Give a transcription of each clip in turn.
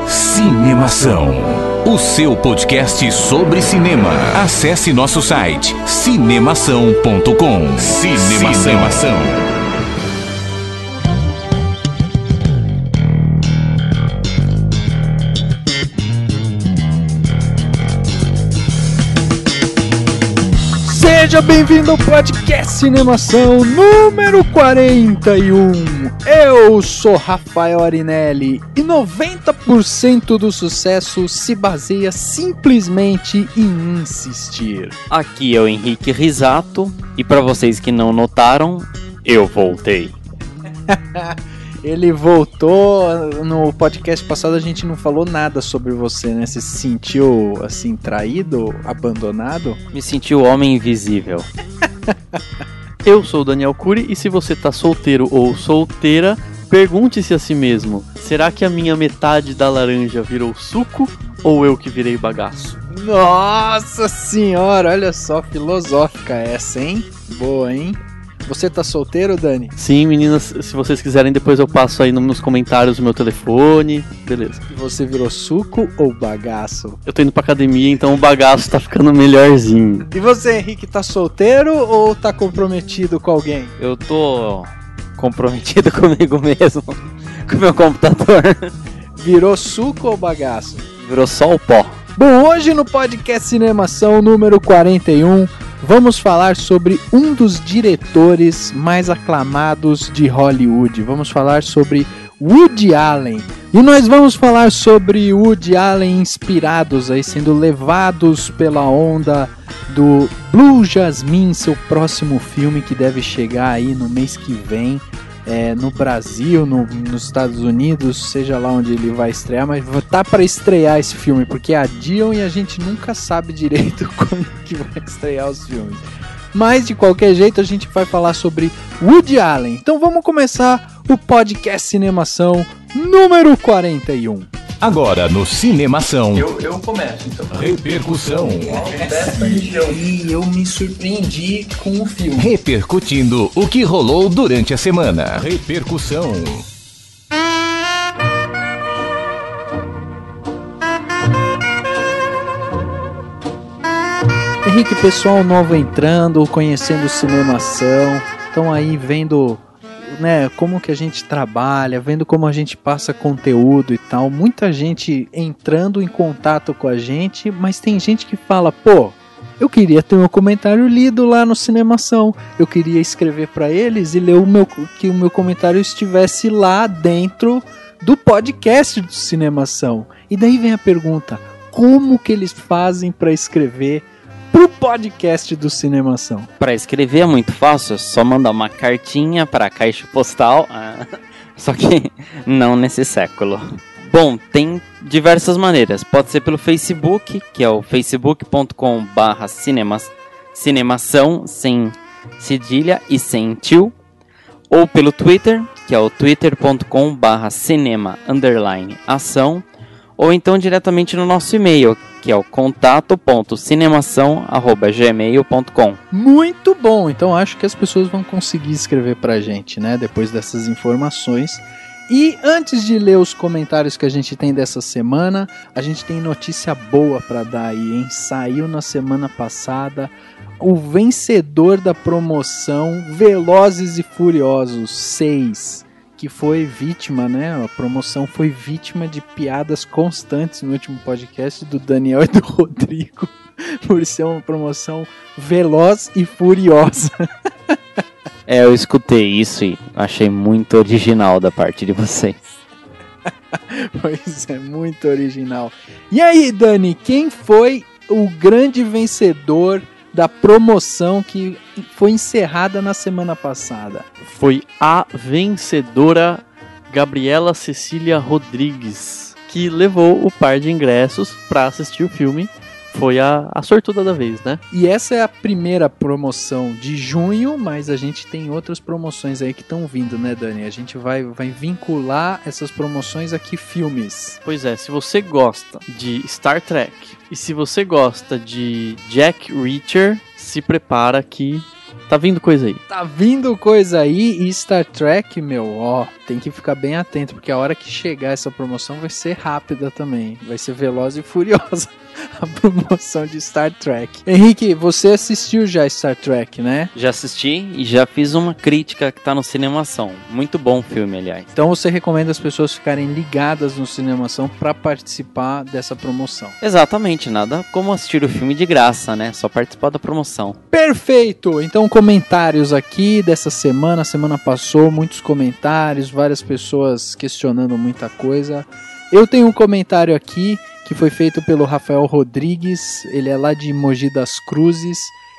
Cinemação, o seu podcast sobre cinema. Acesse nosso site cinemação.com. Cinemação. Seja bem-vindo ao podcast Cinemação número 41. Eu sou Rafael Arinelli e 90% do sucesso se baseia simplesmente em insistir. Aqui é o Henrique Risato e para vocês que não notaram, eu voltei. Ele voltou. No podcast passado a gente não falou nada sobre você, né? Você se sentiu, assim, traído, abandonado? Me senti o homem invisível. Eu sou o Daniel Cury e se você tá solteiro ou solteira, pergunte-se a si mesmo: será que a minha metade da laranja virou suco ou eu que virei bagaço? Nossa senhora, olha só, filosófica essa, hein? Boa, hein? Você tá solteiro, Dani? Sim, meninas, se vocês quiserem depois eu passo aí nos comentários o meu telefone, beleza. E você virou suco ou bagaço? Eu tô indo pra academia, então o bagaço tá ficando melhorzinho. E você, Henrique, tá solteiro ou tá comprometido com alguém? Eu tô comprometido comigo mesmo, com o meu computador. Virou suco ou bagaço? Virou só o pó. Bom, hoje no podcast Cinemação número 41, vamos falar sobre um dos diretores mais aclamados de Hollywood. Vamos falar sobre Woody Allen. E nós vamos falar sobre Woody Allen inspirados, aí sendo levados pela onda do Blue Jasmine, seu próximo filme que deve chegar aí no mês que vem. No Brasil, nos Estados Unidos, seja lá onde ele vai estrear, mas tá para estrear esse filme, porque adiam e a gente nunca sabe direito quando que vai estrear os filmes. Mas de qualquer jeito a gente vai falar sobre Woody Allen. Então vamos começar o podcast Cinemação número 41. Agora no Cinemação. Eu começo, então. Repercussão. E eu me surpreendi com o filme. Repercutindo o que rolou durante a semana. Repercussão. Henrique, pessoal novo entrando, conhecendo Cinemação, estão aí vendo, né, como que a gente trabalha, vendo como a gente passa conteúdo e tal. Muita gente entrando em contato com a gente, mas tem gente que fala, pô, eu queria ter meu comentário lido lá no Cinemação. Eu queria escrever para eles e ler que o meu comentário estivesse lá dentro do podcast do Cinemação. E daí vem a pergunta, como que eles fazem para escrever pro podcast do Cinemação? Para escrever é muito fácil, é só mandar uma cartinha para a caixa postal, só que não nesse século. Bom, tem diversas maneiras, pode ser pelo Facebook, que é o facebook.com/cinemação, sem cedilha e sem tio, ou pelo Twitter, que é o twitter.com/cinema_ação, ou então diretamente no nosso e-mail, que é o contato.cinemação@gmail.com. Muito bom, então acho que as pessoas vão conseguir escrever pra gente, né, depois dessas informações. E antes de ler os comentários que a gente tem dessa semana, a gente tem notícia boa pra dar aí, hein? Saiu na semana passada o vencedor da promoção Velozes e Furiosos 6, que foi vítima, né? A promoção foi vítima de piadas constantes no último podcast do Daniel e do Rodrigo, por ser uma promoção veloz e furiosa. Eu escutei isso e achei muito original da parte de vocês. Pois é, muito original. E aí, Dani, quem foi o grande vencedor da promoção que foi encerrada na semana passada? Foi a vencedora Gabriela Cecília Rodrigues, que levou o par de ingressos para assistir o filme. Foi a sortuda da vez, né? E essa é a primeira promoção de junho, mas a gente tem outras promoções aí que estão vindo, né, Dani? A gente vai vincular essas promoções a que filmes? Pois é, se você gosta de Star Trek e se você gosta de Jack Reacher, se prepara que Tá vindo coisa aí. Tá vindo coisa aí e Star Trek, meu, ó, tem que ficar bem atento, porque a hora que chegar essa promoção vai ser rápida também. Vai ser veloz e furiosa a promoção de Star Trek. Henrique, você assistiu já Star Trek, né? Já assisti e já fiz uma crítica que tá no Cinemação. Muito bom o filme, aliás. Então você recomenda as pessoas ficarem ligadas no Cinemação para participar dessa promoção. Exatamente, nada como assistir o filme de graça, né? Só participar da promoção. Perfeito! Então comentários aqui dessa semana. A semana passou, muitos comentários, várias pessoas questionando muita coisa. Eu tenho um comentário aqui que foi feito pelo Rafael Rodrigues, ele é lá de Mogi das Cruzes,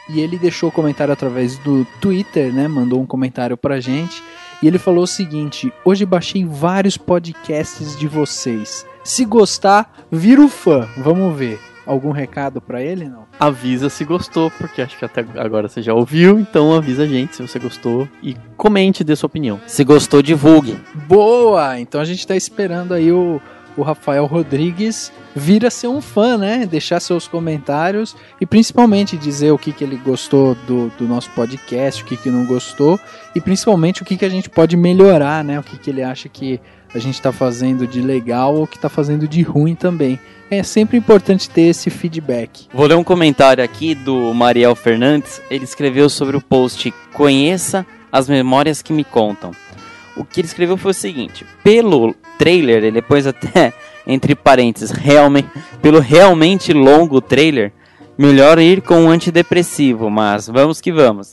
e ele deixou o comentário através do Twitter, né? Mandou um comentário pra gente, e ele falou o seguinte: hoje baixei vários podcasts de vocês. Se gostar, vira o fã. Vamos ver. Algum recado pra ele, não? Avisa se gostou, porque acho que até agora você já ouviu, então avisa a gente se você gostou e comente, dê sua opinião. Se gostou, divulgue. Boa! Então a gente tá esperando aí o Rafael Rodrigues vir a ser um fã, né? Deixar seus comentários e principalmente dizer o que ele gostou do nosso podcast, o que não gostou e principalmente o que a gente pode melhorar, né? O que ele acha que a gente tá fazendo de legal ou que tá fazendo de ruim também. É sempre importante ter esse feedback. Vou ler um comentário aqui do Mariel Fernandes. Ele escreveu sobre o post Conheça as Memórias que Me Contam. O que ele escreveu foi o seguinte: pelo trailer, ele pôs até entre parênteses, pelo realmente longo trailer, melhor ir com um antidepressivo, mas vamos que vamos.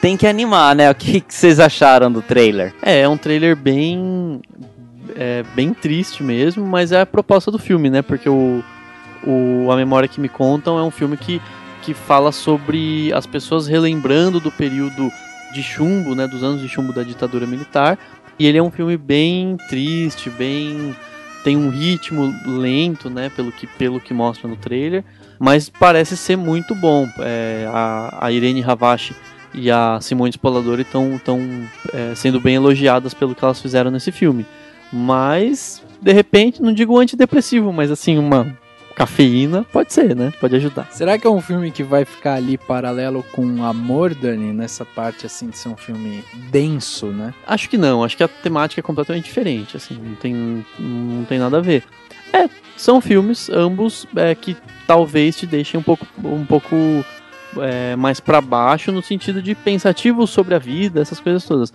Tem que animar, né? O que vocês acharam do trailer? É um trailer bem triste mesmo, mas é a proposta do filme, né? Porque A Memória que Me Contam é um filme que fala sobre as pessoas relembrando do período de chumbo, né? Dos anos de chumbo da ditadura militar. E ele é um filme bem triste, tem um ritmo lento, né? Pelo que mostra no trailer, mas parece ser muito bom. A Irene Havashi e a Simone Spoladori estão sendo bem elogiadas pelo que elas fizeram nesse filme. Mas, de repente, não digo antidepressivo, mas assim, uma cafeína pode ser, né? Pode ajudar. Será que é um filme que vai ficar ali paralelo com Amor, Dani, nessa parte assim de ser um filme denso, né? Acho que não, acho que a temática é completamente diferente, assim, não tem nada a ver. São filmes, ambos, que talvez te deixem um pouco mais pra baixo, no sentido de pensativo sobre a vida, essas coisas todas.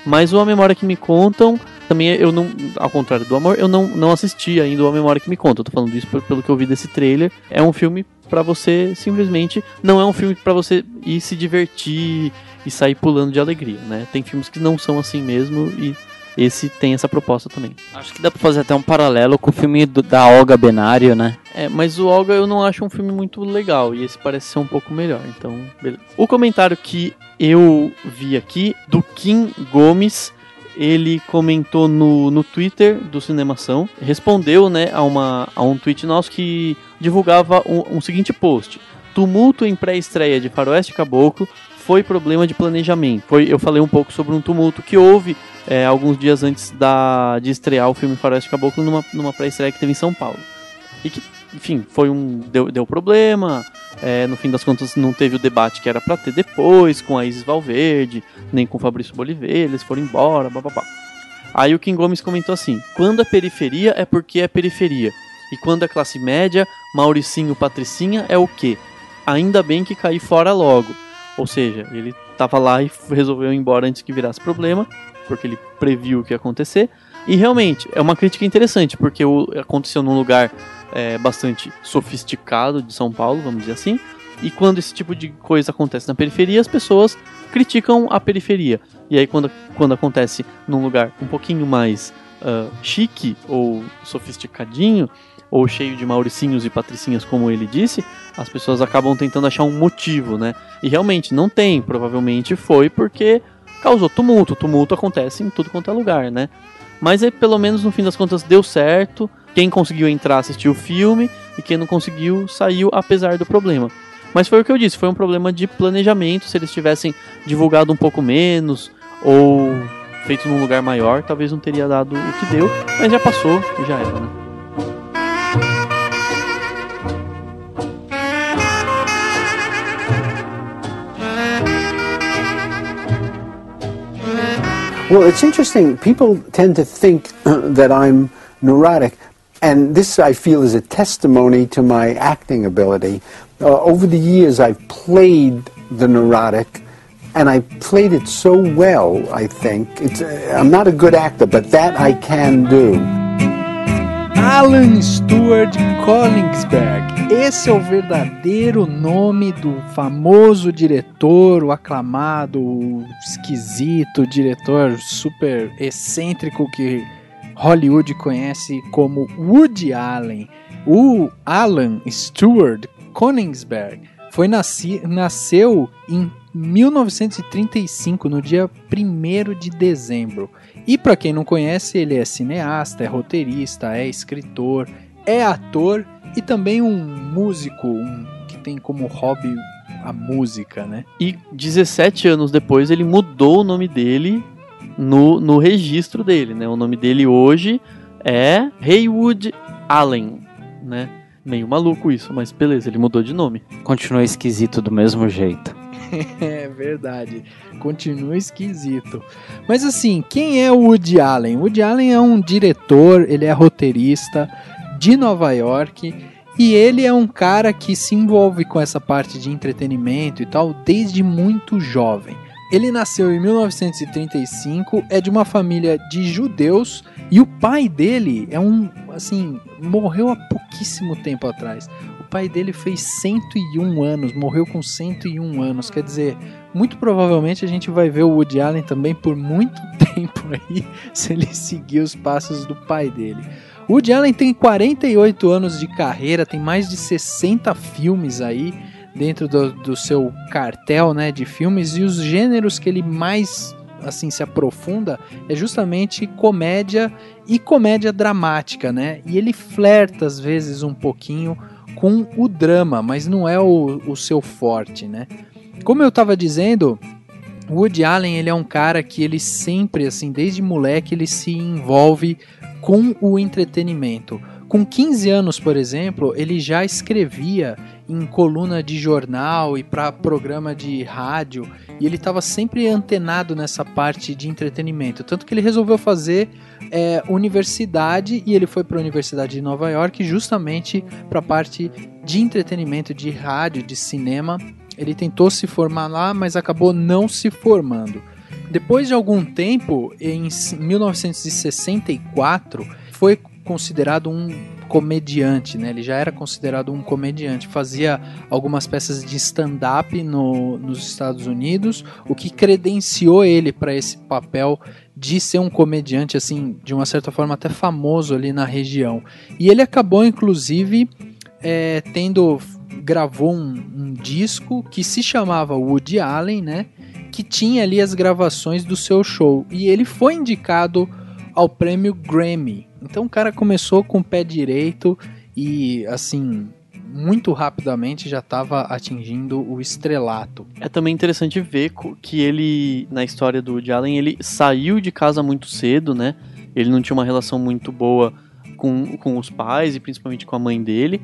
Mas A Memória que Me Contam, também eu não, ao contrário do Amor, eu não assisti ainda A Memória que Me Conta. Eu tô falando isso pelo que eu vi desse trailer. É um filme pra você simplesmente, não é um filme pra você ir se divertir e sair pulando de alegria, né? Tem filmes que não são assim mesmo e esse tem essa proposta também. Acho que dá pra fazer até um paralelo com o filme da Olga Benário, né? Mas o Olga eu não acho um filme muito legal e esse parece ser um pouco melhor, então beleza. O comentário que eu vi aqui, do Kim Gomes, ele comentou no Twitter do Cinemação, respondeu, né, a um tweet nosso que divulgava um seguinte post: tumulto em pré-estreia de Faroeste Caboclo foi problema de planejamento. Eu falei um pouco sobre um tumulto que houve alguns dias antes de estrear o filme Faroeste Caboclo numa pré-estreia que teve em São Paulo. E que, enfim, deu problema. No fim das contas não teve o debate que era pra ter depois, com a Isis Valverde, nem com o Fabrício Bolivier, eles foram embora, bababá. Aí o Kim Gomes comentou assim: quando a periferia é porque é periferia, e quando a classe média, Mauricinho, Patricinha é o quê? Ainda bem que caí fora logo. Ou seja, ele tava lá e resolveu ir embora antes que virasse problema, porque ele previu o que ia acontecer. E realmente, é uma crítica interessante, porque aconteceu num lugar bastante sofisticado de São Paulo, vamos dizer assim. E quando esse tipo de coisa acontece na periferia, as pessoas criticam a periferia. E aí quando acontece num lugar um pouquinho mais chique ou sofisticadinho, ou cheio de Mauricinhos e Patricinhas, como ele disse, as pessoas acabam tentando achar um motivo, né? E realmente não tem, provavelmente foi porque causou tumulto. Tumulto acontece em tudo quanto é lugar, né? Mas aí, pelo menos no fim das contas deu certo. Quem conseguiu entrar assistiu o filme e quem não conseguiu saiu apesar do problema. Mas foi o que eu disse, foi um problema de planejamento. Se eles tivessem divulgado um pouco menos ou feito num lugar maior, talvez não teria dado o que deu, mas já passou e já era, né? Well, it's interesting. People tend to think that I'm neurotic, and this I feel is a testimony to my acting ability. Over the years, I've played the neurotic, and I played it so well, I think. I'm not a good actor, but that I can do. Alan Stewart Koenigsberg. Esse é o verdadeiro nome do famoso diretor, o aclamado, o esquisito diretor super excêntrico que Hollywood conhece como Woody Allen. O Alan Stewart Koenigsberg nasceu em 1935, no dia 1º de dezembro. E para quem não conhece, ele é cineasta, é roteirista, é escritor, é ator e também um músico que tem como hobby a música, né? E 17 anos depois ele mudou o nome dele no registro dele, né? O nome dele hoje é Haywood Allen, né? Meio maluco isso, mas beleza, ele mudou de nome. Continua esquisito do mesmo jeito. É verdade, continua esquisito. Mas assim, quem é o Woody Allen? Woody Allen é um diretor, ele é roteirista de Nova York e ele é um cara que se envolve com essa parte de entretenimento e tal desde muito jovem. Ele nasceu em 1935, é de uma família de judeus e o pai dele morreu há pouquíssimo tempo atrás. O pai dele fez 101 anos, morreu com 101 anos, quer dizer, muito provavelmente a gente vai ver o Woody Allen também por muito tempo aí, se ele seguir os passos do pai dele. O Woody Allen tem 48 anos de carreira, tem mais de 60 filmes aí, dentro do seu cartel, né, de filmes, e os gêneros que ele mais se aprofunda é justamente comédia e comédia dramática, né? E ele flerta às vezes um pouquinho com o drama, mas não é o seu forte, né? Como eu estava dizendo, o Woody Allen ele é um cara que ele sempre, desde moleque, ele se envolve com o entretenimento. Com 15 anos, por exemplo, ele já escrevia em coluna de jornal e para programa de rádio, e ele estava sempre antenado nessa parte de entretenimento, tanto que ele resolveu fazer universidade, e ele foi para a Universidade de Nova York justamente para a parte de entretenimento, de rádio, de cinema. Ele tentou se formar lá, mas acabou não se formando. Depois de algum tempo, em 1964, foi considerado um comediante, né? Ele já era considerado um comediante, fazia algumas peças de stand-up nos Estados Unidos, o que credenciou ele para esse papel de ser um comediante, de uma certa forma até famoso ali na região. E ele acabou, inclusive, gravou um disco que se chamava Woody Allen, né? Que tinha ali as gravações do seu show, e ele foi indicado ao prêmio Grammy. Então o cara começou com o pé direito e, muito rapidamente já estava atingindo o estrelato. É também interessante ver que ele, na história do Woody Allen, ele saiu de casa muito cedo, né? Ele não tinha uma relação muito boa com os pais e principalmente com a mãe dele.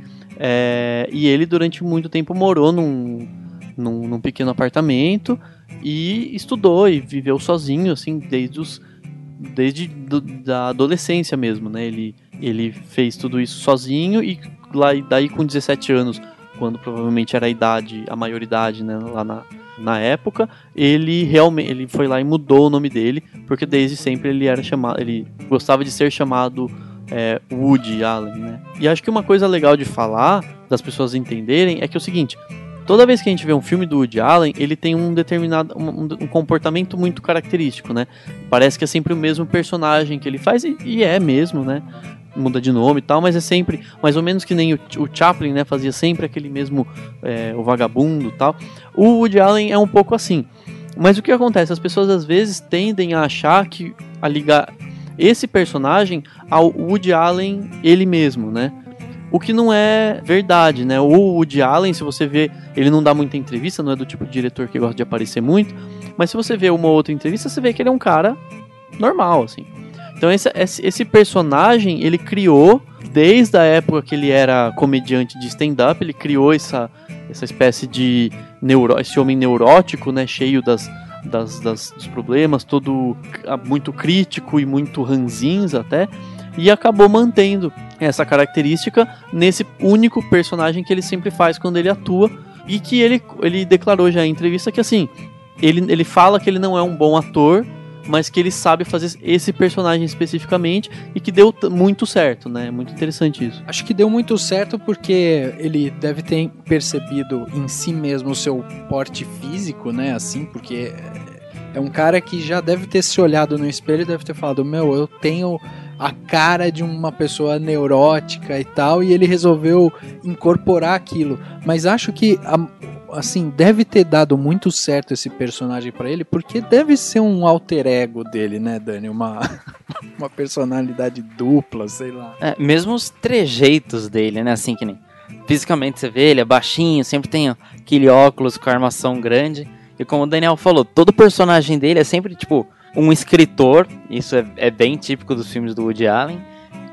E ele, durante muito tempo, morou num pequeno apartamento e estudou e viveu sozinho, desde da adolescência mesmo, né? Ele fez tudo isso sozinho e daí com 17 anos, quando provavelmente era a maioridade, né, lá na época, ele foi lá e mudou o nome dele, porque desde sempre ele gostava de ser chamado Woody Allen, né? E acho que uma coisa legal de falar, das pessoas entenderem, é que é o seguinte: toda vez que a gente vê um filme do Woody Allen, ele tem um determinado um comportamento muito característico, né? Parece que é sempre o mesmo personagem que ele faz, e é mesmo, né? Muda de nome e tal, mas é sempre mais ou menos que nem o Chaplin, né? Fazia sempre aquele mesmo, o vagabundo e tal. O Woody Allen é um pouco assim. Mas o que acontece? As pessoas às vezes tendem a achar a ligar esse personagem ao Woody Allen ele mesmo, né? O que não é verdade, né? O Woody Allen, se você vê, ele não dá muita entrevista, não é do tipo de diretor que gosta de aparecer muito, mas se você vê uma outra entrevista, você vê que ele é um cara normal, Então esse personagem, ele criou, desde a época que ele era comediante de stand-up, ele criou essa espécie de esse homem neurótico, né? Cheio das dos problemas, todo muito crítico e muito ranzinza até, e acabou mantendo essa característica nesse único personagem que ele sempre faz quando ele atua, e que ele declarou já em entrevista que assim, ele fala que ele não é um bom ator, mas que ele sabe fazer esse personagem especificamente e que deu muito certo, né? Muito interessante isso. Acho que deu muito certo porque ele deve ter percebido em si mesmo o seu porte físico, né? Assim, porque é um cara que já deve ter se olhado no espelho e deve ter falado, eu tenho a cara de uma pessoa neurótica e tal, e ele resolveu incorporar aquilo. Mas acho que assim, deve ter dado muito certo esse personagem pra ele, porque deve ser um alter ego dele, né, Dani? Uma personalidade dupla, sei lá. Mesmo os trejeitos dele, né, assim, que nem fisicamente você vê, ele é baixinho, sempre tem aquele óculos com armação grande, e como o Daniel falou, todo personagem dele é sempre, tipo, um escritor, isso é bem típico dos filmes do Woody Allen.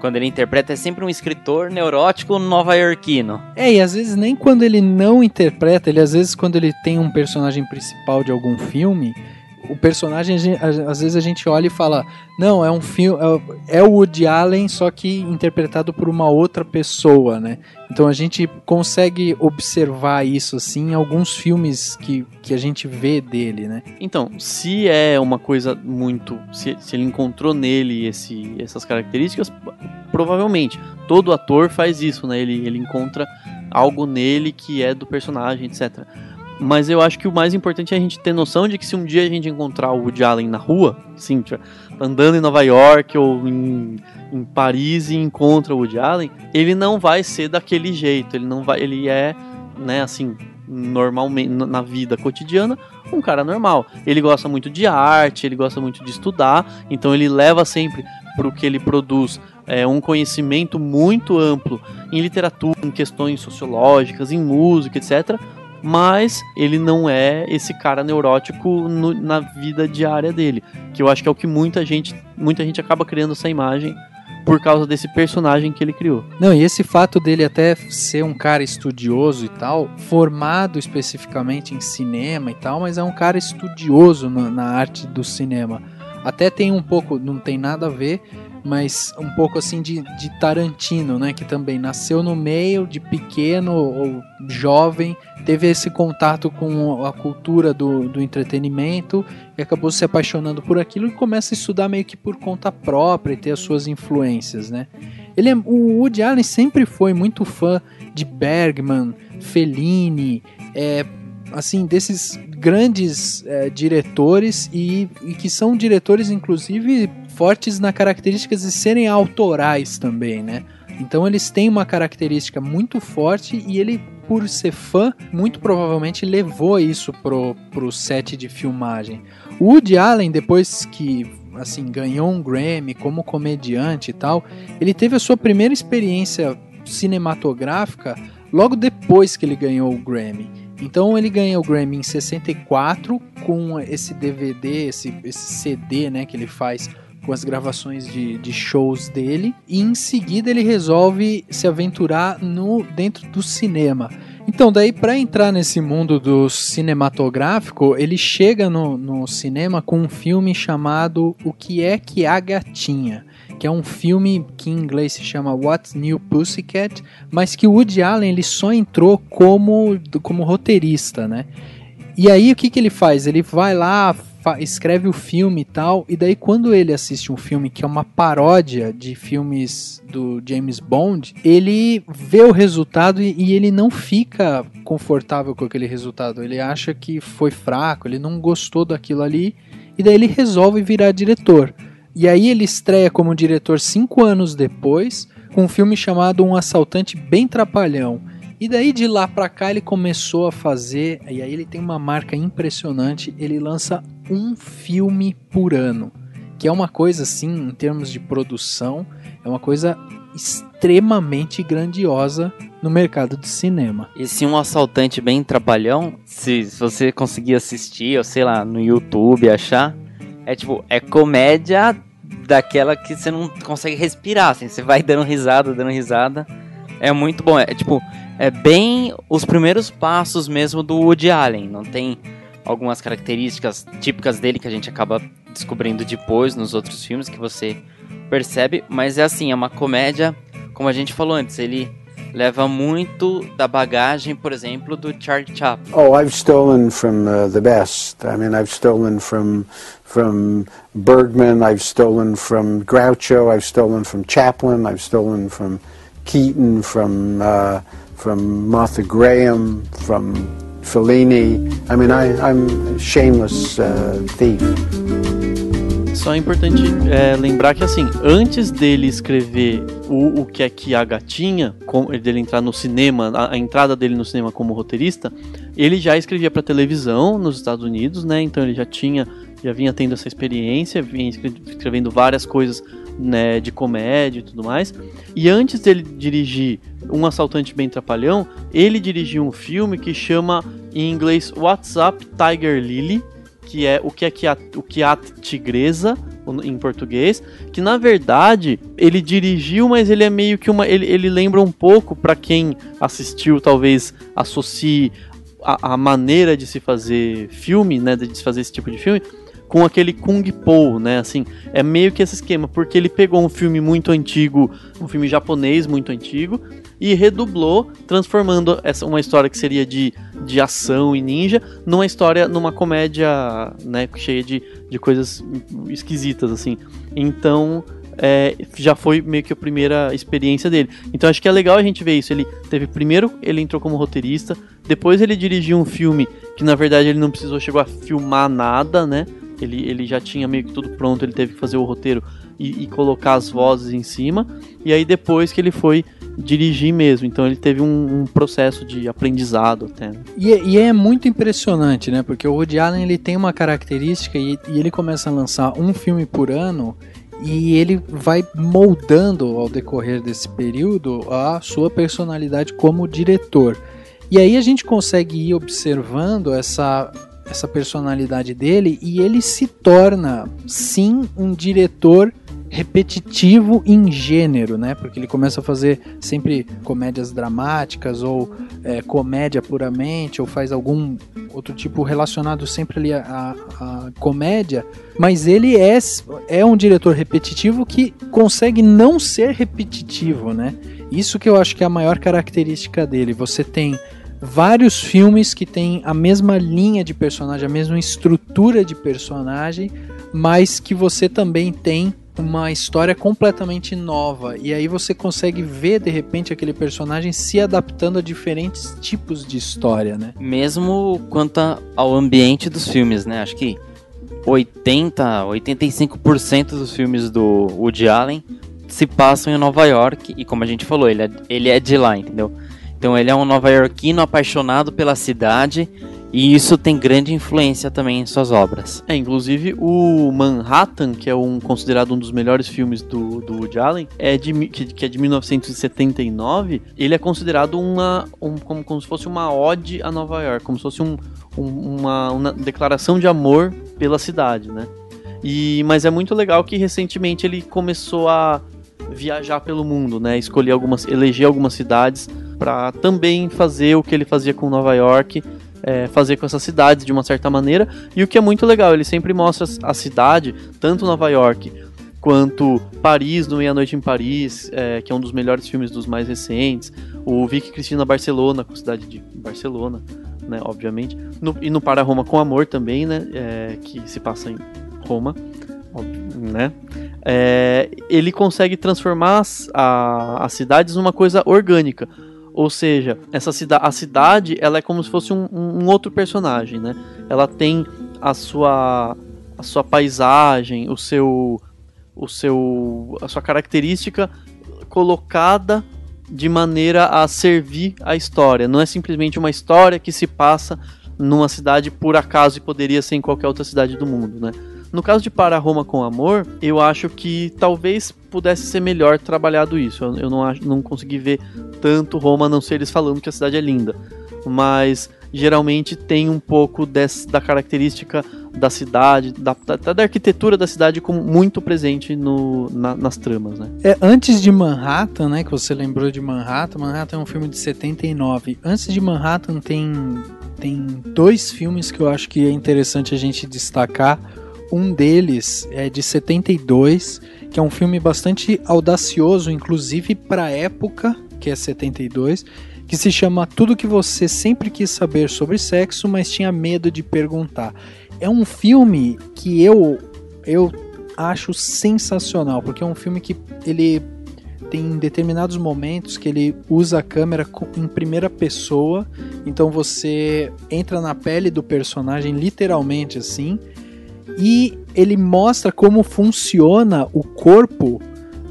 Quando ele interpreta, é sempre um escritor neurótico nova-iorquino. E às vezes nem quando ele não interpreta, às vezes quando ele tem um personagem principal de algum filme, o personagem, às vezes a gente olha e fala, não, é um filme, é o Woody Allen, só que interpretado por uma outra pessoa, né? Então a gente consegue observar isso, assim, em alguns filmes que a gente vê dele, né? Então, se é uma coisa muito... Se ele encontrou nele essas características, provavelmente. Todo ator faz isso, né? Ele encontra algo nele que é do personagem, etc. Mas eu acho que o mais importante é a gente ter noção de que se um dia a gente encontrar o Woody Allen na rua, assim, andando em Nova York ou em Paris e encontra o Woody Allen, ele não vai ser daquele jeito, ele é, né, assim, normalmente, na vida cotidiana, um cara normal. Ele gosta muito de arte, ele gosta muito de estudar, então ele leva sempre pro que ele produz um conhecimento muito amplo em literatura, em questões sociológicas, em música, etc., mas ele não é esse cara neurótico na vida diária dele, que eu acho que é o que muita gente acaba criando essa imagem por causa desse personagem que ele criou. Não, e esse fato dele até ser um cara estudioso e tal, formado especificamente em cinema e tal, mas é um cara estudioso na arte do cinema. Até tem um pouco, não tem nada a ver, mas um pouco assim de Tarantino, né, que também nasceu no meio, de pequeno ou jovem, teve esse contato com a cultura do entretenimento e acabou se apaixonando por aquilo e começa a estudar meio que por conta própria e ter as suas influências, né. O Woody Allen sempre foi muito fã de Bergman, Fellini, assim, desses grandes diretores e que são diretores, inclusive, fortes na características de serem autorais também, né? Então eles têm uma característica muito forte e ele, por ser fã, muito provavelmente levou isso pro set de filmagem. O Woody Allen, depois que assim, ganhou um Grammy como comediante e tal, ele teve a sua primeira experiência cinematográfica logo depois que ele ganhou o Grammy. Então ele ganhou o Grammy em 64 com esse DVD, esse CD, né, que ele faz com as gravações de shows dele, e em seguida ele resolve se aventurar dentro do cinema. Então daí, para entrar nesse mundo do cinematográfico, ele chega no cinema com um filme chamado O Que É Que a Gatinha, que é um filme que em inglês se chama What's New Pussycat, mas que o Woody Allen ele só entrou como roteirista, né? E aí o que ele faz? Ele vai lá, escreve o filme e tal, e daí quando ele assiste um filme que é uma paródia de filmes do James Bond, ele vê o resultado e ele não fica confortável com aquele resultado, ele acha que foi fraco, ele não gostou daquilo ali, e daí ele resolve virar diretor. E aí ele estreia como diretor 5 anos depois, com um filme chamado Um Assaltante Bem Trapalhão. E daí de lá pra cá ele começou a fazer, e aí ele tem uma marca impressionante, ele lança um filme por ano, que é uma coisa assim, em termos de produção, é uma coisa extremamente grandiosa no mercado de cinema. E se Um Assaltante Bem Trapalhão, se você conseguir assistir, ou sei lá, no YouTube achar, é comédia daquela que você não consegue respirar, assim, você vai dando risada, é muito bom, é bem os primeiros passos mesmo do Woody Allen, não tem algumas características típicas dele que a gente acaba descobrindo depois nos outros filmes que você percebe, mas é assim, é uma comédia, como a gente falou antes, ele leva muito da bagagem, por exemplo, do Charlie Chaplin. Oh, I've stolen from the best. I mean, I've stolen from Bergman, I've stolen from Groucho, I've stolen from Chaplin, I've stolen from Keaton, from Martha Graham, from Fellini. I mean, I'm a shameless thief. Só é importante lembrar que, assim, antes dele escrever o que é que a gatinha, dele entrar no cinema, a entrada dele no cinema como roteirista, ele já escrevia para televisão nos Estados Unidos, né? Então ele já vinha tendo essa experiência, vinha escrevendo várias coisas, né, de comédia e tudo mais. E antes dele dirigir Um Assaltante Bem Trapalhão, ele dirigiu um filme que chama, em inglês, What's Up, Tiger Lily, que é o que a tigresa, em português, que na verdade ele dirigiu, mas ele é meio que ele lembra um pouco, para quem assistiu, talvez associe a maneira de se fazer filme, né, de se fazer esse tipo de filme, com aquele Kung Po, né, assim, é meio que esse esquema, porque ele pegou um filme muito antigo, um filme japonês muito antigo, e redublou, transformando uma história que seria de ação e ninja, numa comédia, né, cheia de coisas esquisitas, assim. Então, já foi meio que a primeira experiência dele. Então acho que é legal a gente ver isso. Primeiro ele entrou como roteirista, depois ele dirigiu um filme que na verdade ele não chegou a filmar nada, né? Ele já tinha meio que tudo pronto, ele teve que fazer o roteiro e colocar as vozes em cima, e aí depois que ele foi dirigir mesmo, então ele teve um processo de aprendizado até. E é muito impressionante, né, porque o Woody Allen ele tem uma característica e ele começa a lançar um filme por ano, e ele vai moldando ao decorrer desse período a sua personalidade como diretor, e aí a gente consegue ir observando essa personalidade dele, e ele se torna, sim, um diretor repetitivo em gênero, né? Porque ele começa a fazer sempre comédias dramáticas, ou comédia puramente, ou faz algum outro tipo relacionado sempre ali a comédia, mas ele é um diretor repetitivo que consegue não ser repetitivo, né? Isso que eu acho que é a maior característica dele. Você tem vários filmes que têm a mesma linha de personagem, a mesma estrutura de personagem, mas que você também tem uma história completamente nova, e aí você consegue ver de repente aquele personagem se adaptando a diferentes tipos de história, né? Mesmo quanto ao ambiente dos filmes, né? Acho que 85% dos filmes do Woody Allen se passam em Nova York, e como a gente falou, ele é de lá, entendeu? Então ele é um nova-iorquino apaixonado pela cidade, e isso tem grande influência também em suas obras. Inclusive o Manhattan, que é considerado um dos melhores filmes do Woody Allen, que é de 1979, ele é considerado como se fosse uma ode a Nova York, como se fosse uma declaração de amor pela cidade, né? Mas é muito legal que recentemente ele começou a viajar pelo mundo, né? Eleger algumas cidades para também fazer o que ele fazia com Nova York, fazer com essas cidades de uma certa maneira. E o que é muito legal, ele sempre mostra a cidade, tanto Nova York quanto Paris, no Meia-Noite em Paris, que é um dos melhores filmes dos mais recentes, o Vicky Cristina Barcelona, com a cidade de Barcelona, né, obviamente, e no Para Roma com Amor também, né, que se passa em Roma, né. Ele consegue transformar as cidades numa coisa orgânica. Ou seja, a cidade ela é como se fosse um outro personagem, né? Ela tem a sua paisagem, a sua característica colocada de maneira a servir a história. Não é simplesmente uma história que se passa numa cidade por acaso e poderia ser em qualquer outra cidade do mundo, né? No caso de Para Roma com Amor, eu acho que talvez pudesse ser melhor trabalhado isso. Eu não consegui ver tanto Roma, a não ser eles falando que a cidade é linda. Mas geralmente tem um pouco da característica da cidade, da arquitetura da cidade como muito presente nas tramas, né? Antes de Manhattan, né, que você lembrou de Manhattan é um filme de 79. Antes de Manhattan tem tem 2 filmes que eu acho que é interessante a gente destacar. Um deles é de 72, que é um filme bastante audacioso, inclusive para a época, que é 72, que se chama Tudo que Você Sempre Quis Saber sobre Sexo, mas tinha medo de perguntar. É um filme que eu acho sensacional, porque é um filme que ele tem determinados momentos que ele usa a câmera em primeira pessoa, então você entra na pele do personagem literalmente assim, e ele mostra como funciona o corpo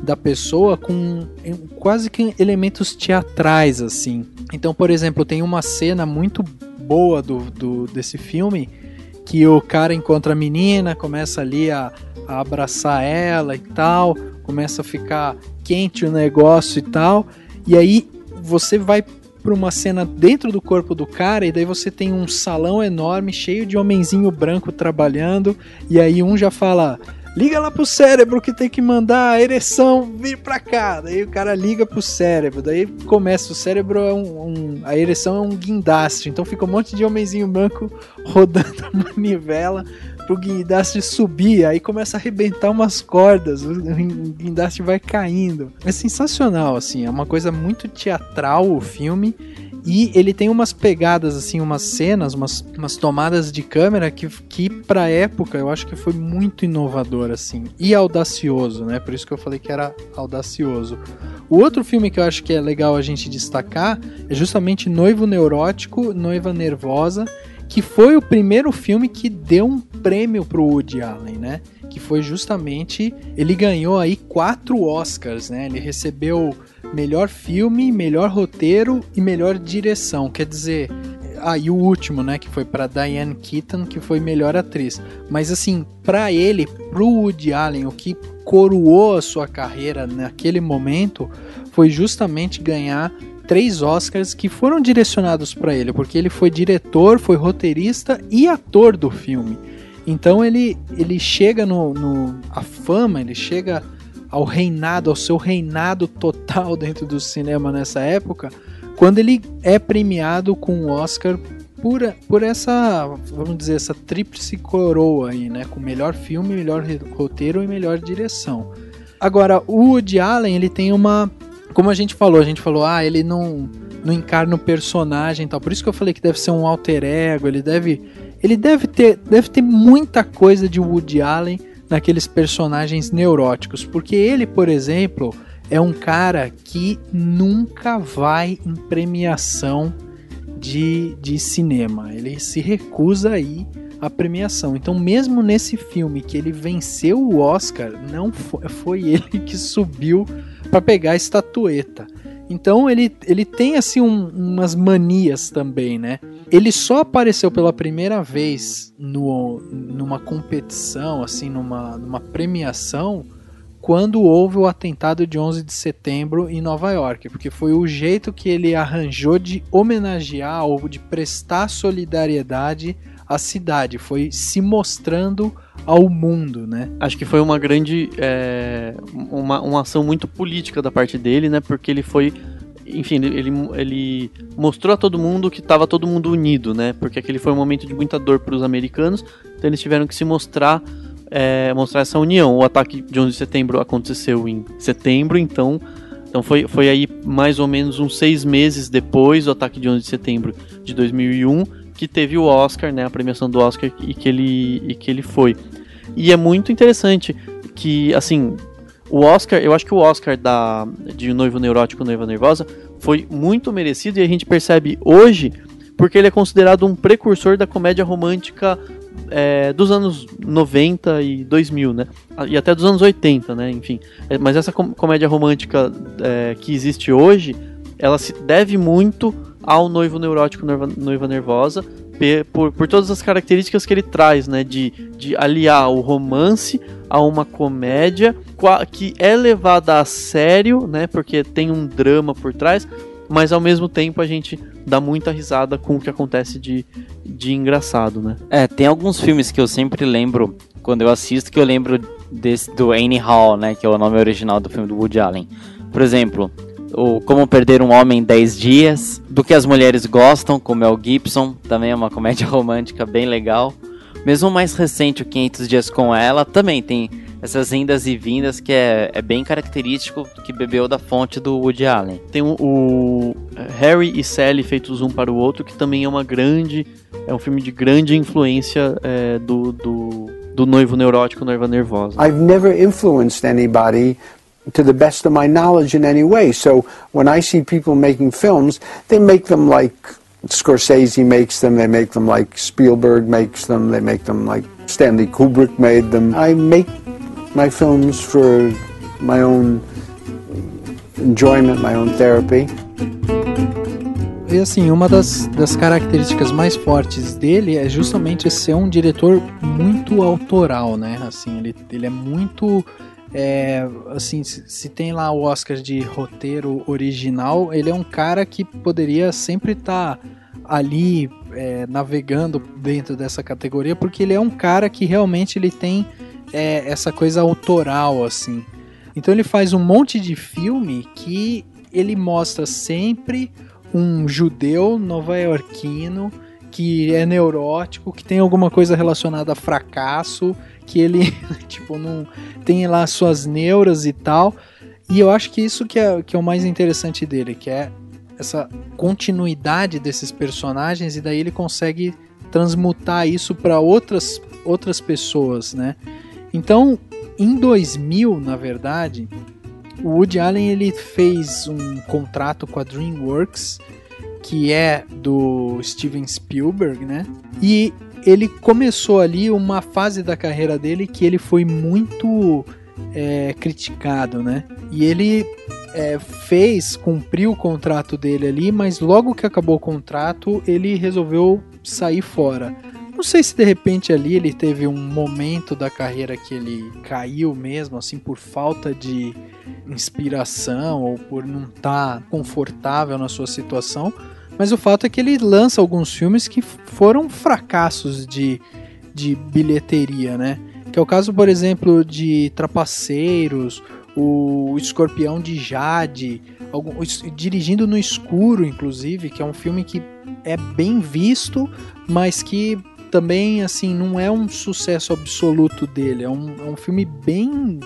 da pessoa com quase que elementos teatrais assim. Então, por exemplo, tem uma cena muito boa desse filme que o cara encontra a menina, começa ali a abraçar ela e tal, começa a ficar quente o negócio e tal, e aí você vai para uma cena dentro do corpo do cara, e daí você tem um salão enorme, cheio de homenzinho branco trabalhando, e aí um já fala, liga lá pro cérebro que tem que mandar a ereção vir pra cá, daí o cara liga pro cérebro, daí começa, o cérebro é a ereção é um guindaste, então fica um monte de homenzinho branco rodando a manivela pro guindaste subir, aí começa a arrebentar umas cordas, o guindaste vai caindo. É sensacional, assim, é uma coisa muito teatral o filme, e ele tem umas pegadas, assim, umas cenas, umas tomadas de câmera que pra época eu acho que foi muito inovador, assim, e audacioso, né, por isso que eu falei que era audacioso. O outro filme que eu acho que é legal a gente destacar é justamente Noivo Neurótico, Noiva Nervosa, que foi o primeiro filme que deu um prêmio pro Woody Allen, né? Que foi justamente, ele ganhou aí 4 Oscars, né? Ele recebeu melhor filme, melhor roteiro e melhor direção. Quer dizer, e o último, né? Que foi para Diane Keaton, que foi melhor atriz. Mas assim, para ele, pro Woody Allen, o que coroou a sua carreira naquele momento foi justamente ganhar 3 Oscars que foram direcionados para ele, porque ele foi diretor, foi roteirista e ator do filme. Então ele chega a fama, ele chega ao reinado, ao seu reinado total dentro do cinema nessa época, quando ele é premiado com o Oscar por essa, vamos dizer, essa tríplice coroa aí, né, com melhor filme, melhor roteiro e melhor direção. Agora, o Woody Allen, ele tem uma... Como a gente falou, ele não encarna o personagem e tal. Por isso que eu falei que deve ser um alter ego, ele deve ter muita coisa de Woody Allen naqueles personagens neuróticos. Porque ele, por exemplo, é um cara que nunca vai em premiação de cinema. Ele se recusa a ir à premiação. Então, mesmo nesse filme que ele venceu o Oscar, não foi ele que subiu para pegar a estatueta. Então ele tem assim umas manias também, né? Ele só apareceu pela primeira vez numa competição, assim, numa premiação, quando houve o atentado de 11 de setembro em Nova York, porque foi o jeito que ele arranjou de homenagear ou de prestar solidariedade à cidade, foi se mostrando ao mundo, né? Acho que foi uma grande, uma ação muito política da parte dele, né? Porque ele foi, enfim, ele mostrou a todo mundo que estava todo mundo unido, né? Porque aquele foi um momento de muita dor para os americanos, então eles tiveram que se mostrar essa união. O ataque de 11 de setembro aconteceu em setembro, então foi aí mais ou menos uns 6 meses depois do ataque de 11 de setembro de 2001, que teve o Oscar, né, a premiação do Oscar e que ele foi. E é muito interessante que, assim, o Oscar, eu acho que o Oscar de Noivo Neurótico, Noiva Nervosa foi muito merecido, e a gente percebe hoje porque ele é considerado um precursor da comédia romântica dos anos 90 e 2000, né? E até dos anos 80, né? Enfim. Mas essa comédia romântica que existe hoje, ela se deve muito ao Noivo Neurótico, Noiva Nervosa, por todas as características que ele traz, né? De aliar o romance a uma comédia que é levada a sério, né? Porque tem um drama por trás, mas ao mesmo tempo a gente dá muita risada com o que acontece de engraçado, né? Tem alguns filmes que eu sempre lembro, quando eu assisto, que eu lembro do Annie Hall, né? Que é o nome original do filme do Woody Allen. Por exemplo, o Como Perder um Homem em 10 Dias, Do que as Mulheres Gostam, com Mel Gibson, também é uma comédia romântica bem legal. Mesmo o mais recente, o 500 Dias com Ela, também tem essas indas e vindas que é bem característico, que bebeu da fonte do Woody Allen. Tem o Harry e Sally feitos um para o outro, que também é um filme de grande influência do noivo neurótico, noiva nervosa. I've never influenced anybody to the best of my knowledge in any way. So when I see people making films, they make them like Scorsese makes them, they make them like Spielberg makes them, they make them like Stanley Kubrick made them. I make my films for my own enjoyment, my own therapy. E assim, uma das características mais fortes dele é justamente ser um diretor muito autoral, né? Assim, ele é muito... assim, se tem lá o Oscar de roteiro original, ele é um cara que poderia sempre estar ali navegando dentro dessa categoria, porque ele é um cara que realmente ele tem essa coisa autoral, assim. Então ele faz um monte de filme que ele mostra sempre um judeu nova-iorquino que é neurótico, que tem alguma coisa relacionada a fracasso, que ele tipo, não tem lá suas neuras e tal. E eu acho que isso que é o mais interessante dele, que é essa continuidade desses personagens, e daí ele consegue transmutar isso para outras pessoas, né? Então, em 2000, na verdade, o Woody Allen ele fez um contrato com a DreamWorks, que é do Steven Spielberg, né? E ele começou ali uma fase da carreira dele que ele foi muito criticado, né? E ele cumpriu o contrato dele ali, mas logo que acabou o contrato, ele resolveu sair fora. Não sei se de repente ali ele teve um momento da carreira que ele caiu mesmo, assim, por falta de inspiração ou por não estar confortável na sua situação, mas o fato é que ele lança alguns filmes que foram fracassos de bilheteria, né? Que é o caso, por exemplo, de Trapaceiros, o Escorpião de Jade, Dirigindo no Escuro, inclusive, que é um filme que é bem visto, mas que também, assim, não é um sucesso absoluto dele. É um filme bem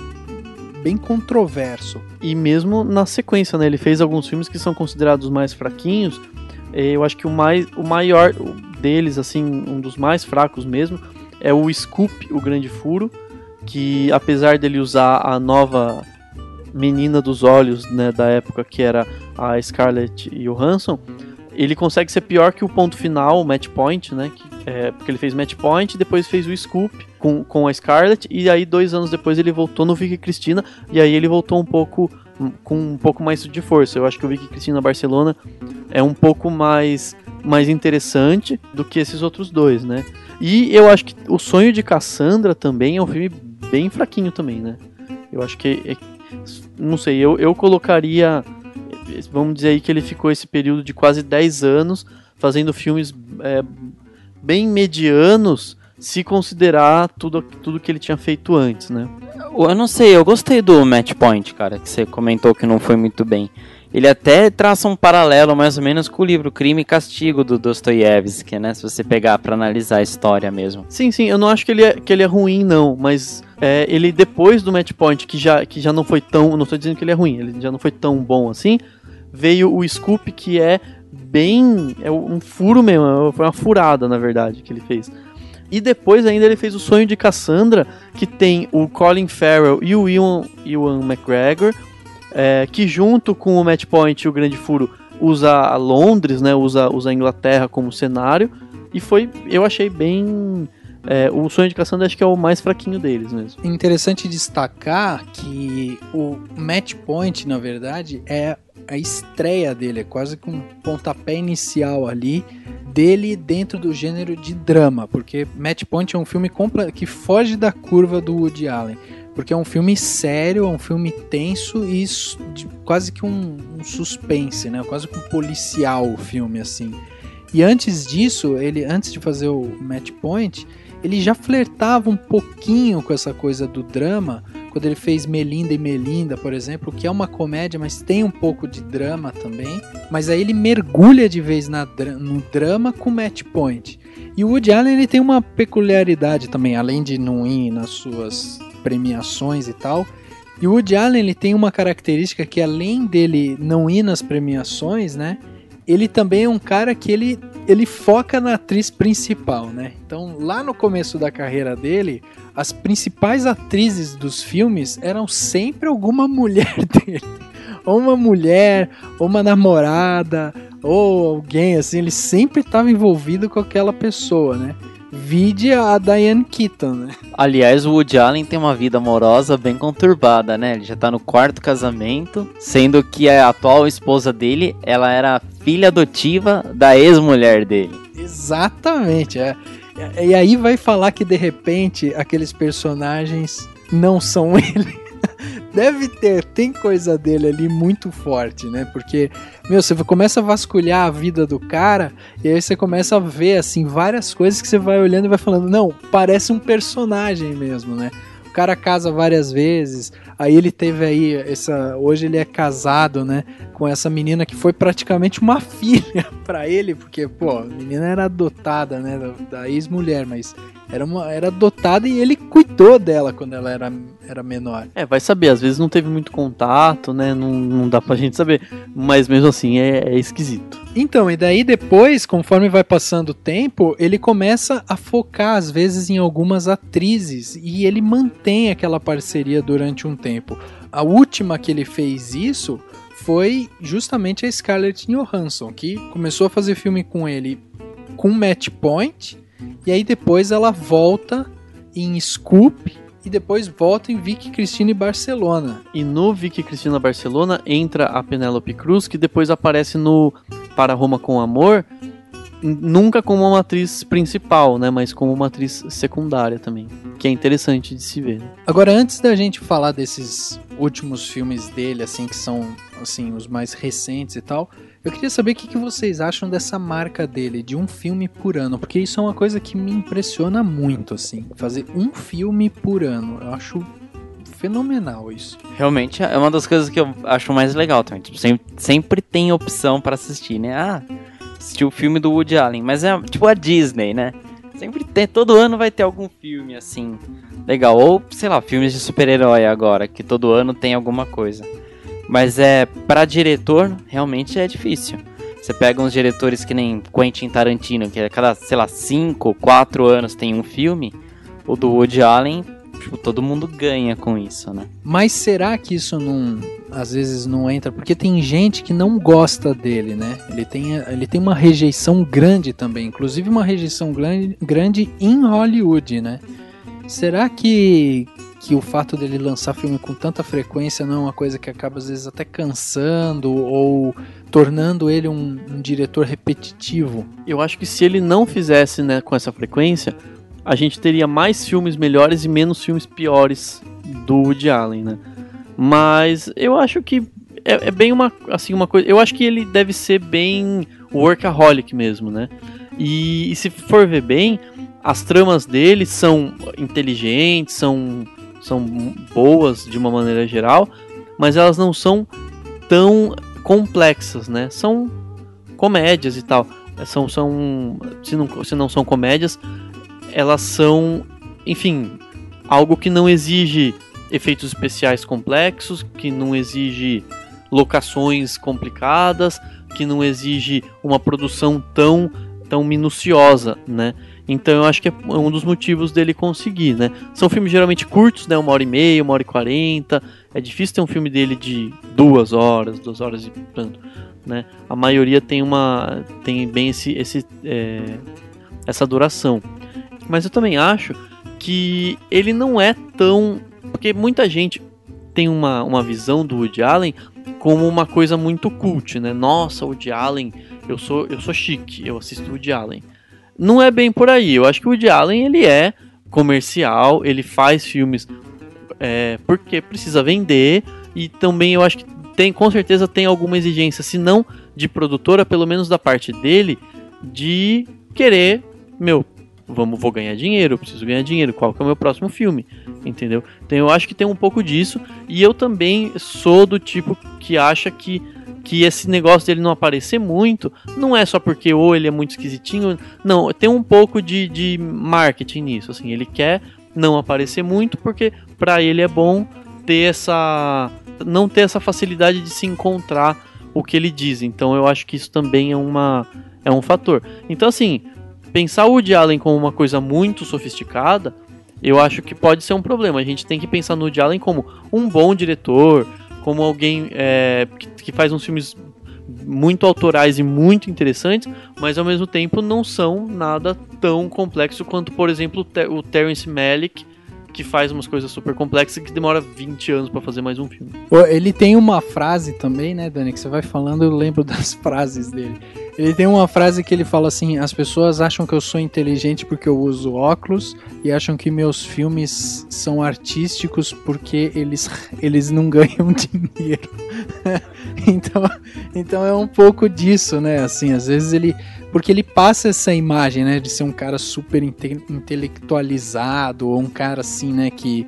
controverso. E mesmo na sequência, né? Ele fez alguns filmes que são considerados mais fraquinhos. Eu acho que o maior deles, assim, um dos mais fracos mesmo, é o Scoop, o Grande Furo, que apesar dele usar a nova menina dos olhos, né, da época, que era a Scarlett Johansson, ele consegue ser pior que o Ponto Final, o Match Point, né? Porque ele fez Match Point, depois fez o Scoop com a Scarlett, e aí 2 anos depois ele voltou no Vicky Cristina, e aí ele voltou com um pouco mais de força. Eu acho que o Vicky Cristina Barcelona é um pouco mais interessante do que esses outros dois, né? E eu acho que O Sonho de Cassandra também é um filme bem fraquinho também, né? Eu acho que não sei, eu colocaria, vamos dizer aí que ele ficou esse período de quase 10 anos fazendo filmes bem medianos, se considerar tudo que ele tinha feito antes, né? Eu não sei, eu gostei do Match Point, cara, que você comentou que não foi muito bem. Ele até traça um paralelo mais ou menos com o livro Crime e Castigo do Dostoiévski, né? Se você pegar pra analisar a história mesmo. Sim, eu não acho que ele é ruim, não, mas ele depois do Match Point, que já não foi tão, não estou dizendo que ele é ruim, ele já não foi tão bom assim, veio o Scoop, que é um furo mesmo, foi uma furada, na verdade, que ele fez. E depois ainda ele fez O Sonho de Cassandra, que tem o Colin Farrell e o Ewan McGregor, que junto com o Match Point e o Grande Furo usa Londres, né, usa a Inglaterra como cenário, e eu achei bem... O Sonho de Cassandra acho que é o mais fraquinho deles mesmo. Interessante destacar que o Match Point, na verdade, é a estreia dele, é quase que um pontapé inicial ali dele dentro do gênero de drama, porque Match Point é um filme que foge da curva do Woody Allen, porque é um filme sério, é um filme tenso e quase que um suspense, né? Quase que um policial o filme, assim. E antes disso, antes de fazer o Match Point, ele já flertava um pouquinho com essa coisa do drama, quando ele fez Melinda e Melinda, por exemplo, que é uma comédia, mas tem um pouco de drama também. Mas aí ele mergulha de vez no drama com Match Point. E o Woody Allen ele tem uma peculiaridade também, além de não ir nas suas premiações e tal. E o Woody Allen ele tem uma característica que, além dele não ir nas premiações, né? Ele também é um cara que ele foca na atriz principal, né? Então, lá no começo da carreira dele, as principais atrizes dos filmes eram sempre alguma mulher dele. Ou uma mulher, ou uma namorada, ou alguém assim. Ele sempre estava envolvido com aquela pessoa, né? Vide a Diane Keaton, né? Aliás, o Woody Allen tem uma vida amorosa bem conturbada, né? Ele já tá no 4º casamento, sendo que a atual esposa dele, ela era filha adotiva da ex-mulher dele. Exatamente, E aí vai falar que, de repente, aqueles personagens não são ele. Tem coisa dele ali muito forte, né? Porque, você começa a vasculhar a vida do cara e aí você começa a ver, assim, várias coisas que você vai olhando e vai falando, não, parece um personagem mesmo, né? O cara casa várias vezes, aí ele teve aí hoje ele é casado, né, com essa menina que foi praticamente uma filha pra ele, porque, a menina era adotada, né, da ex-mulher, mas era adotada e ele cuidou dela quando ela era menor. Vai saber, às vezes não teve muito contato, né, não dá pra gente saber, mas mesmo assim é esquisito. Então, e daí depois, conforme vai passando o tempo, ele começa a focar às vezes em algumas atrizes e ele mantém aquela parceria durante um tempo. A última que ele fez isso foi justamente a Scarlett Johansson, que começou a fazer filme com ele com Match Point, e aí depois ela volta em Scoop e depois volta em Vicky Cristina Barcelona. E no Vicky Cristina Barcelona entra a Penélope Cruz, que depois aparece no Para Roma com Amor, nunca como uma atriz principal, né, mas como uma atriz secundária também, que é interessante de se ver. Agora, antes da gente falar desses últimos filmes dele, assim, que são assim, os mais recentes e tal, eu queria saber o que vocês acham dessa marca dele, de um filme por ano, porque isso é uma coisa que me impressiona muito, assim, fazer um filme por ano, eu acho fenomenal isso. Realmente é uma das coisas que eu acho mais legal também, tipo, sempre tem opção pra assistir, né, assistir o filme do Woody Allen, mas é tipo a Disney, né, sempre tem, todo ano vai ter algum filme, assim, legal, ou, sei lá, filmes de super-herói agora, que todo ano tem alguma coisa. Mas pra diretor, realmente é difícil. Você pega uns diretores que nem Quentin Tarantino, que a cada, sei lá, 5, 4 anos tem um filme. O do Woody Allen, tipo, todo mundo ganha com isso, né? Mas será que isso às vezes não entra? Porque tem gente que não gosta dele, né? Ele tem uma rejeição grande também, inclusive uma rejeição grande em Hollywood, né? Será que o fato dele lançar filme com tanta frequência não é uma coisa que acaba às vezes até cansando ou tornando ele um diretor repetitivo? Eu acho que se ele não fizesse, né, com essa frequência, a gente teria mais filmes melhores e menos filmes piores do Woody Allen, né? Mas eu acho que é bem uma coisa. Eu acho que ele deve ser bem workaholic mesmo, né? E se for ver bem, as tramas dele são inteligentes, são boas de uma maneira geral, mas elas não são tão complexas, né? São comédias e tal. Se não são comédias, elas são, enfim, algo que não exige efeitos especiais complexos, que não exige locações complicadas, que não exige uma produção tão minuciosa, né? Então eu acho que é um dos motivos dele conseguir, né? São filmes geralmente curtos, né? 1h30, 1h40. É difícil ter um filme dele de 2 horas, 2 horas e tanto, né? A maioria tem bem essa duração. Mas eu também acho que ele não é tão... Porque muita gente tem uma visão do Woody Allen como uma coisa muito cult, né? Nossa, Woody Allen, eu sou chique, eu assisto Woody Allen. Não é bem por aí. Eu acho que o Woody Allen, ele é comercial, ele faz filmes porque precisa vender, e também eu acho que com certeza tem alguma exigência, se não de produtora, pelo menos da parte dele, de querer, vou ganhar dinheiro, eu preciso ganhar dinheiro, qual que é o meu próximo filme, entendeu? Então eu acho que tem um pouco disso, e eu também sou do tipo que acha que esse negócio dele não aparecer muito, não é só porque ou ele é muito esquisitinho, não, tem um pouco de marketing nisso, assim, ele quer não aparecer muito porque pra ele é bom não ter essa facilidade de se encontrar o que ele diz, então eu acho que isso também é um fator. Então assim, pensar o Woody Allen como uma coisa muito sofisticada, eu acho que pode ser um problema. A gente tem que pensar no Woody Allen como um bom diretor, como alguém que faz uns filmes muito autorais e muito interessantes, mas ao mesmo tempo não são nada tão complexo quanto, por exemplo, o Terrence Malick, que faz umas coisas super complexas e que demora 20 anos pra fazer mais um filme. Ele tem uma frase também, né, Dani, que você vai falando, eu lembro das frases dele. Ele tem uma frase que ele fala assim: as pessoas acham que eu sou inteligente porque eu uso óculos e acham que meus filmes são artísticos porque eles não ganham dinheiro. Então é um pouco disso, né, assim, às vezes porque ele passa essa imagem, né, de ser um cara super intelectualizado, ou um cara assim, né, que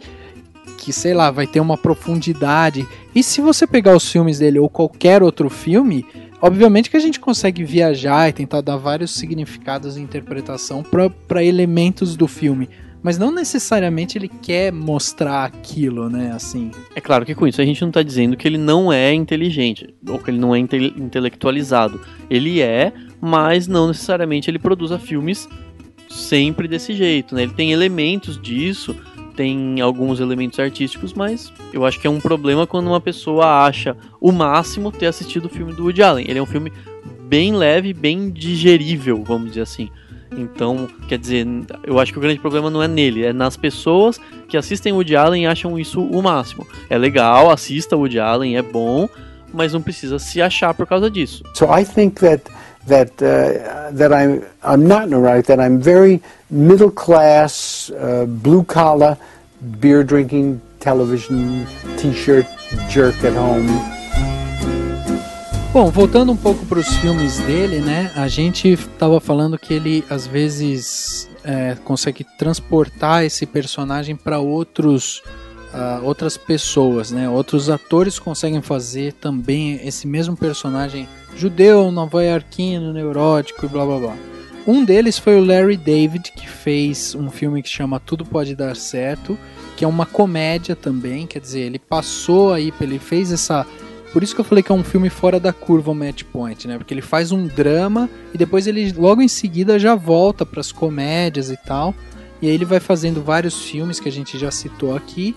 sei lá, vai ter uma profundidade. E se você pegar os filmes dele ou qualquer outro filme, obviamente que a gente consegue viajar e tentar dar vários significados e interpretação para elementos do filme, mas não necessariamente ele quer mostrar aquilo, né, assim. É claro que com isso a gente não tá dizendo que ele não é inteligente, ou que ele não é intelectualizado. Ele é, mas não necessariamente ele produza filmes sempre desse jeito, né? Ele tem elementos disso, tem alguns elementos artísticos, mas eu acho que é um problema quando uma pessoa acha o máximo ter assistido o filme do Woody Allen. Ele é um filme bem leve, bem digerível, vamos dizer assim. Então, quer dizer, eu acho que o grande problema não é nele, é nas pessoas que assistem o Woody Allen e acham isso o máximo. É legal, assista o Woody Allen, é bom, mas não precisa se achar por causa disso. So I think that I'm not neurotic, that I'm very middle class, blue collar, beer drinking, television, t-shirt jerk at home. Bom, voltando um pouco para os filmes dele, né? A gente estava falando que ele às vezes consegue transportar esse personagem para outras pessoas, né? Outros atores conseguem fazer também esse mesmo personagem judeu, nova-iorquino, neurótico e blá blá blá. Um deles foi o Larry David, que fez um filme que chama Tudo Pode Dar Certo, que é uma comédia também, quer dizer, ele passou aí, ele fez essa... Por isso que eu falei que é um filme fora da curva, o Match Point, né? Porque ele faz um drama e depois ele logo em seguida já volta para as comédias e tal. E aí ele vai fazendo vários filmes que a gente já citou aqui.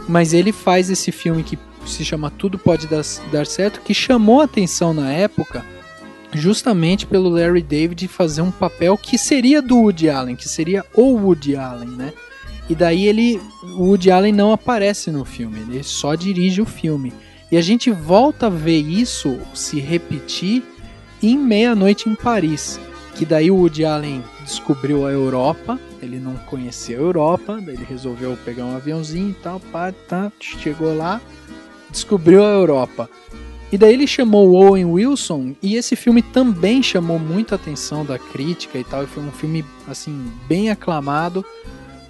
Mas ele faz esse filme que se chama Tudo Pode Dar Certo, que chamou a atenção na época justamente pelo Larry David fazer um papel que seria do Woody Allen, que seria o Woody Allen, né? E daí o Woody Allen não aparece no filme, ele só dirige o filme. E a gente volta a ver isso se repetir em Meia-Noite em Paris, que daí o Woody Allen descobriu a Europa, ele não conhecia a Europa, daí ele resolveu pegar um aviãozinho e tal, chegou lá, descobriu a Europa. E daí ele chamou o Owen Wilson, e esse filme também chamou muita atenção da crítica e tal, e foi um filme assim bem aclamado,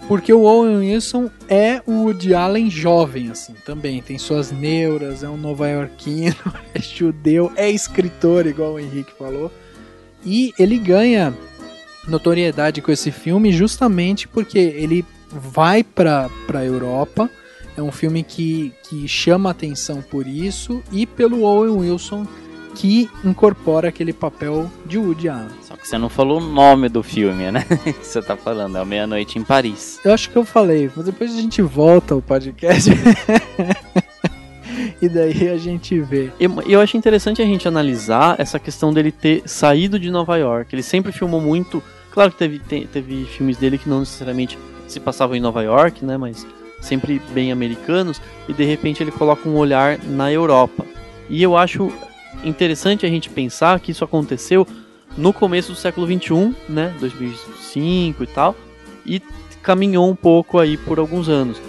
porque o Owen Wilson é o Woody Allen jovem, assim, também. Tem suas neuras, é um nova-iorquino, é judeu, é escritor, igual o Henrique falou. E ele ganha notoriedade com esse filme justamente porque ele vai para a Europa. É um filme que chama atenção por isso e pelo Owen Wilson, que incorpora aquele papel de Woody Allen. Só que você não falou o nome do filme, né? Que você tá falando, é o Meia-Noite em Paris. Eu acho que eu falei, mas depois a gente volta ao podcast e daí a gente vê. Eu acho interessante a gente analisar essa questão dele ter saído de Nova York. Ele sempre filmou muito, claro que teve filmes dele que não necessariamente se passavam em Nova York, né? Mas sempre bem americanos, e de repente ele coloca um olhar na Europa. E eu acho interessante a gente pensar que isso aconteceu no começo do século XXI, né, 2005 e tal, e caminhou um pouco aí por alguns anos.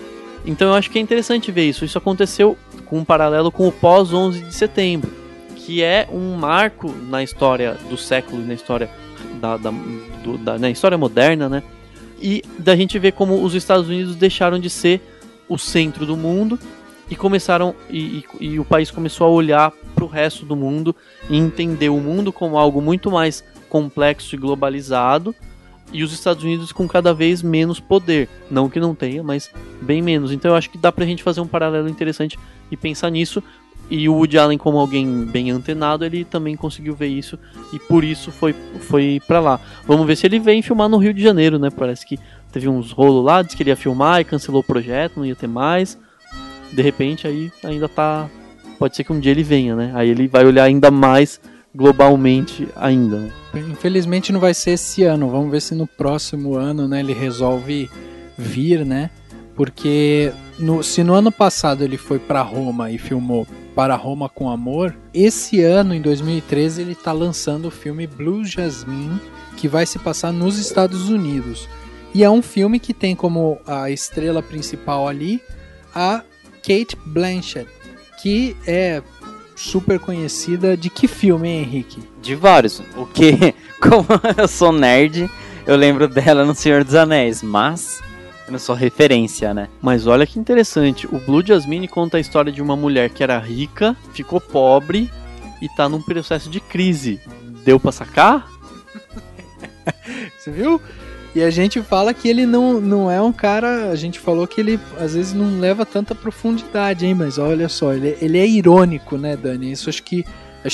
Então eu acho que é interessante ver isso. Isso aconteceu com um paralelo com o pós-11 de setembro, que é um marco na história do século, na história na história moderna, né, e da gente ver como os Estados Unidos deixaram de ser o centro do mundo e começaram e o país começou a olhar para o resto do mundo e entender o mundo como algo muito mais complexo e globalizado, e os Estados Unidos com cada vez menos poder, não que não tenha, mas bem menos. Então eu acho que dá pra gente fazer um paralelo interessante e pensar nisso, e o Woody Allen, como alguém bem antenado, ele também conseguiu ver isso e por isso foi pra lá. Vamos ver se ele vem filmar no Rio de Janeiro, né? Parece que teve uns rolos lá, disse que ele ia filmar e cancelou o projeto, não ia ter mais. De repente aí ainda tá... Pode ser que um dia ele venha, né? Aí ele vai olhar ainda mais globalmente ainda, né? Infelizmente não vai ser esse ano, vamos ver se no próximo ano, né, ele resolve vir, né? Porque se no ano passado ele foi para Roma e filmou Para Roma com Amor, esse ano, em 2013, ele tá lançando o filme Blue Jasmine, que vai se passar nos Estados Unidos. E é um filme que tem como a estrela principal ali a Cate Blanchett, que é super conhecida de que filme, hein, Henrique? De vários. O que, como eu sou nerd, eu lembro dela no Senhor dos Anéis, mas eu não sou referência, né? Mas olha que interessante, o Blue Jasmine conta a história de uma mulher que era rica, ficou pobre e tá num processo de crise. Deu pra sacar? Você viu? E a gente fala que ele não é um cara... A gente falou que ele às vezes não leva tanta profundidade, hein? Mas olha só, ele é irônico, né, Dani? Isso acho que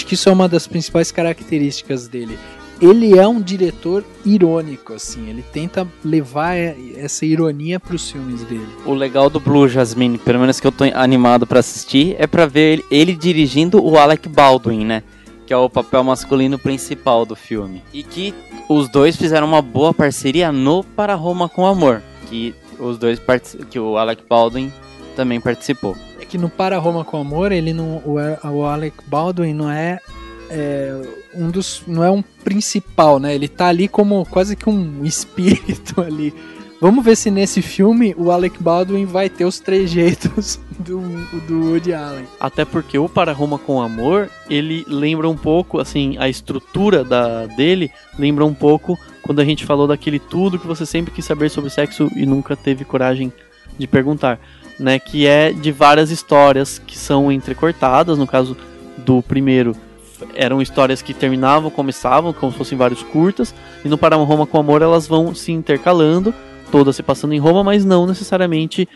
isso é uma das principais características dele. Ele é um diretor irônico, assim. Ele tenta levar essa ironia pros filmes dele. O legal do Blue Jasmine, pelo menos que eu tô animado pra assistir, é pra ver ele dirigindo o Alec Baldwin, né? Que é o papel masculino principal do filme. E que os dois fizeram uma boa parceria no Para Roma com Amor. Que os dois que o Alec Baldwin também participou. É que no Para Roma com Amor, ele não, o Alec Baldwin não é não é um principal, né? Ele tá ali como quase que um espírito ali. Vamos ver se nesse filme o Alec Baldwin vai ter os trejeitos do Woody Allen. Até porque o Para Roma com Amor, ele lembra um pouco, assim, a estrutura dele lembra um pouco quando a gente falou daquele tudo que você sempre quis saber sobre sexo e nunca teve coragem de perguntar, né? Que é de várias histórias que são entrecortadas. No caso do primeiro, eram histórias que terminavam, começavam, como se fossem vários curtas, e no Para Roma com Amor elas vão se intercalando, todas se passando em Roma, mas não necessariamente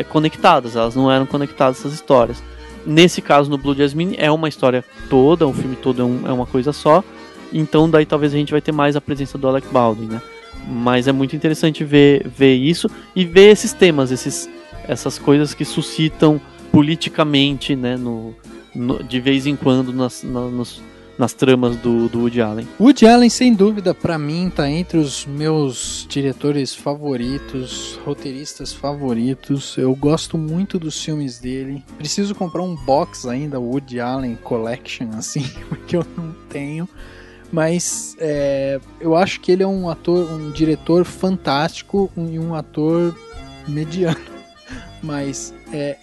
conectadas, elas não eram conectadas, essas histórias. Nesse caso, no Blue Jasmine, é uma história toda, o filme todo é uma coisa só, então daí talvez a gente vai ter mais a presença do Alec Baldwin, né? Mas é muito interessante ver isso e ver esses temas, essas coisas que suscitam politicamente, né, de vez em quando nas tramas do Woody Allen. Woody Allen, sem dúvida, pra mim, tá entre os meus diretores favoritos, roteiristas favoritos. Eu gosto muito dos filmes dele. Preciso comprar um box ainda, Woody Allen Collection, assim, porque eu não tenho. Mas eu acho que ele é um diretor fantástico e um ator mediano. Mas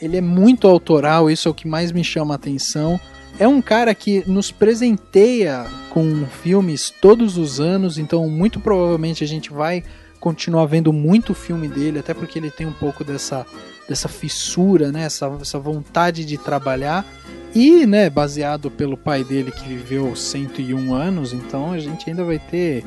ele é muito autoral, isso é o que mais me chama a atenção. É um cara que nos presenteia com filmes todos os anos, então muito provavelmente a gente vai continuar vendo muito filme dele, até porque ele tem um pouco dessa fissura, né? essa vontade de trabalhar. E, né, baseado pelo pai dele que viveu 101 anos, então a gente ainda vai ter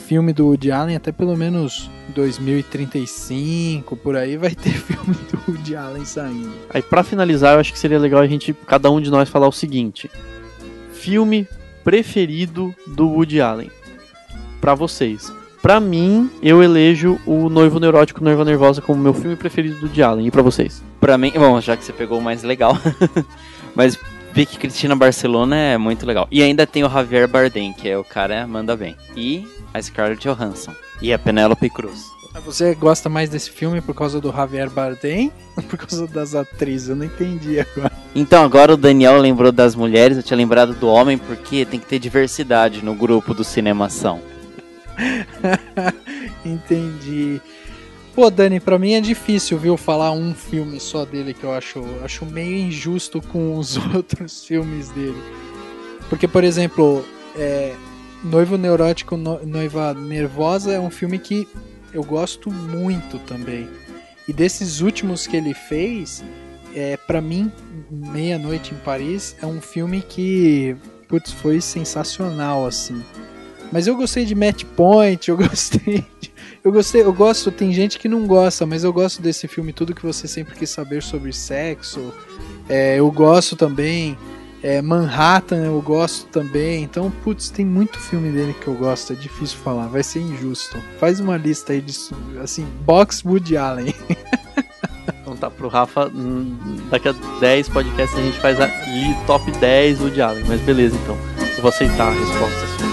filme do Woody Allen até pelo menos 2035, por aí vai ter filme do Woody Allen saindo. Aí pra finalizar, eu acho que seria legal cada um de nós falar o seguinte: filme preferido do Woody Allen pra vocês. Pra mim, eu elejo o Noivo Neurótico, Noiva Nervosa como meu filme preferido do Woody Allen. E pra vocês? Pra mim, bom, já que você pegou o mais legal, mas Vicky Cristina Barcelona é muito legal. E ainda tem o Javier Bardem, que é o cara manda bem. E a Scarlett Johansson. E a Penélope Cruz. Você gosta mais desse filme por causa do Javier Bardem ou por causa das atrizes? Eu não entendi agora. Então, agora o Daniel lembrou das mulheres, eu tinha lembrado do homem, porque tem que ter diversidade no grupo do Cinemação. Entendi. Pô, Dani, pra mim é difícil, viu, falar um filme só dele que eu acho meio injusto com os outros filmes dele. Porque, por exemplo, Noivo Neurótico, Noiva Nervosa é um filme que eu gosto muito também. E desses últimos que ele fez, pra mim, Meia-Noite em Paris é um filme que, putz, foi sensacional, assim. Mas eu gostei de Match Point, eu gosto, tem gente que não gosta, mas eu gosto desse filme Tudo Que Você Sempre Quis Saber Sobre Sexo. Eu gosto também, Manhattan eu gosto também. Então, putz, tem muito filme dele que eu gosto, é difícil falar, vai ser injusto. Faz uma lista aí de, assim, box Woody Allen. Então tá, pro Rafa, daqui a 10 podcasts a gente faz a top 10 Woody Allen, mas beleza, então, eu vou aceitar a resposta sua.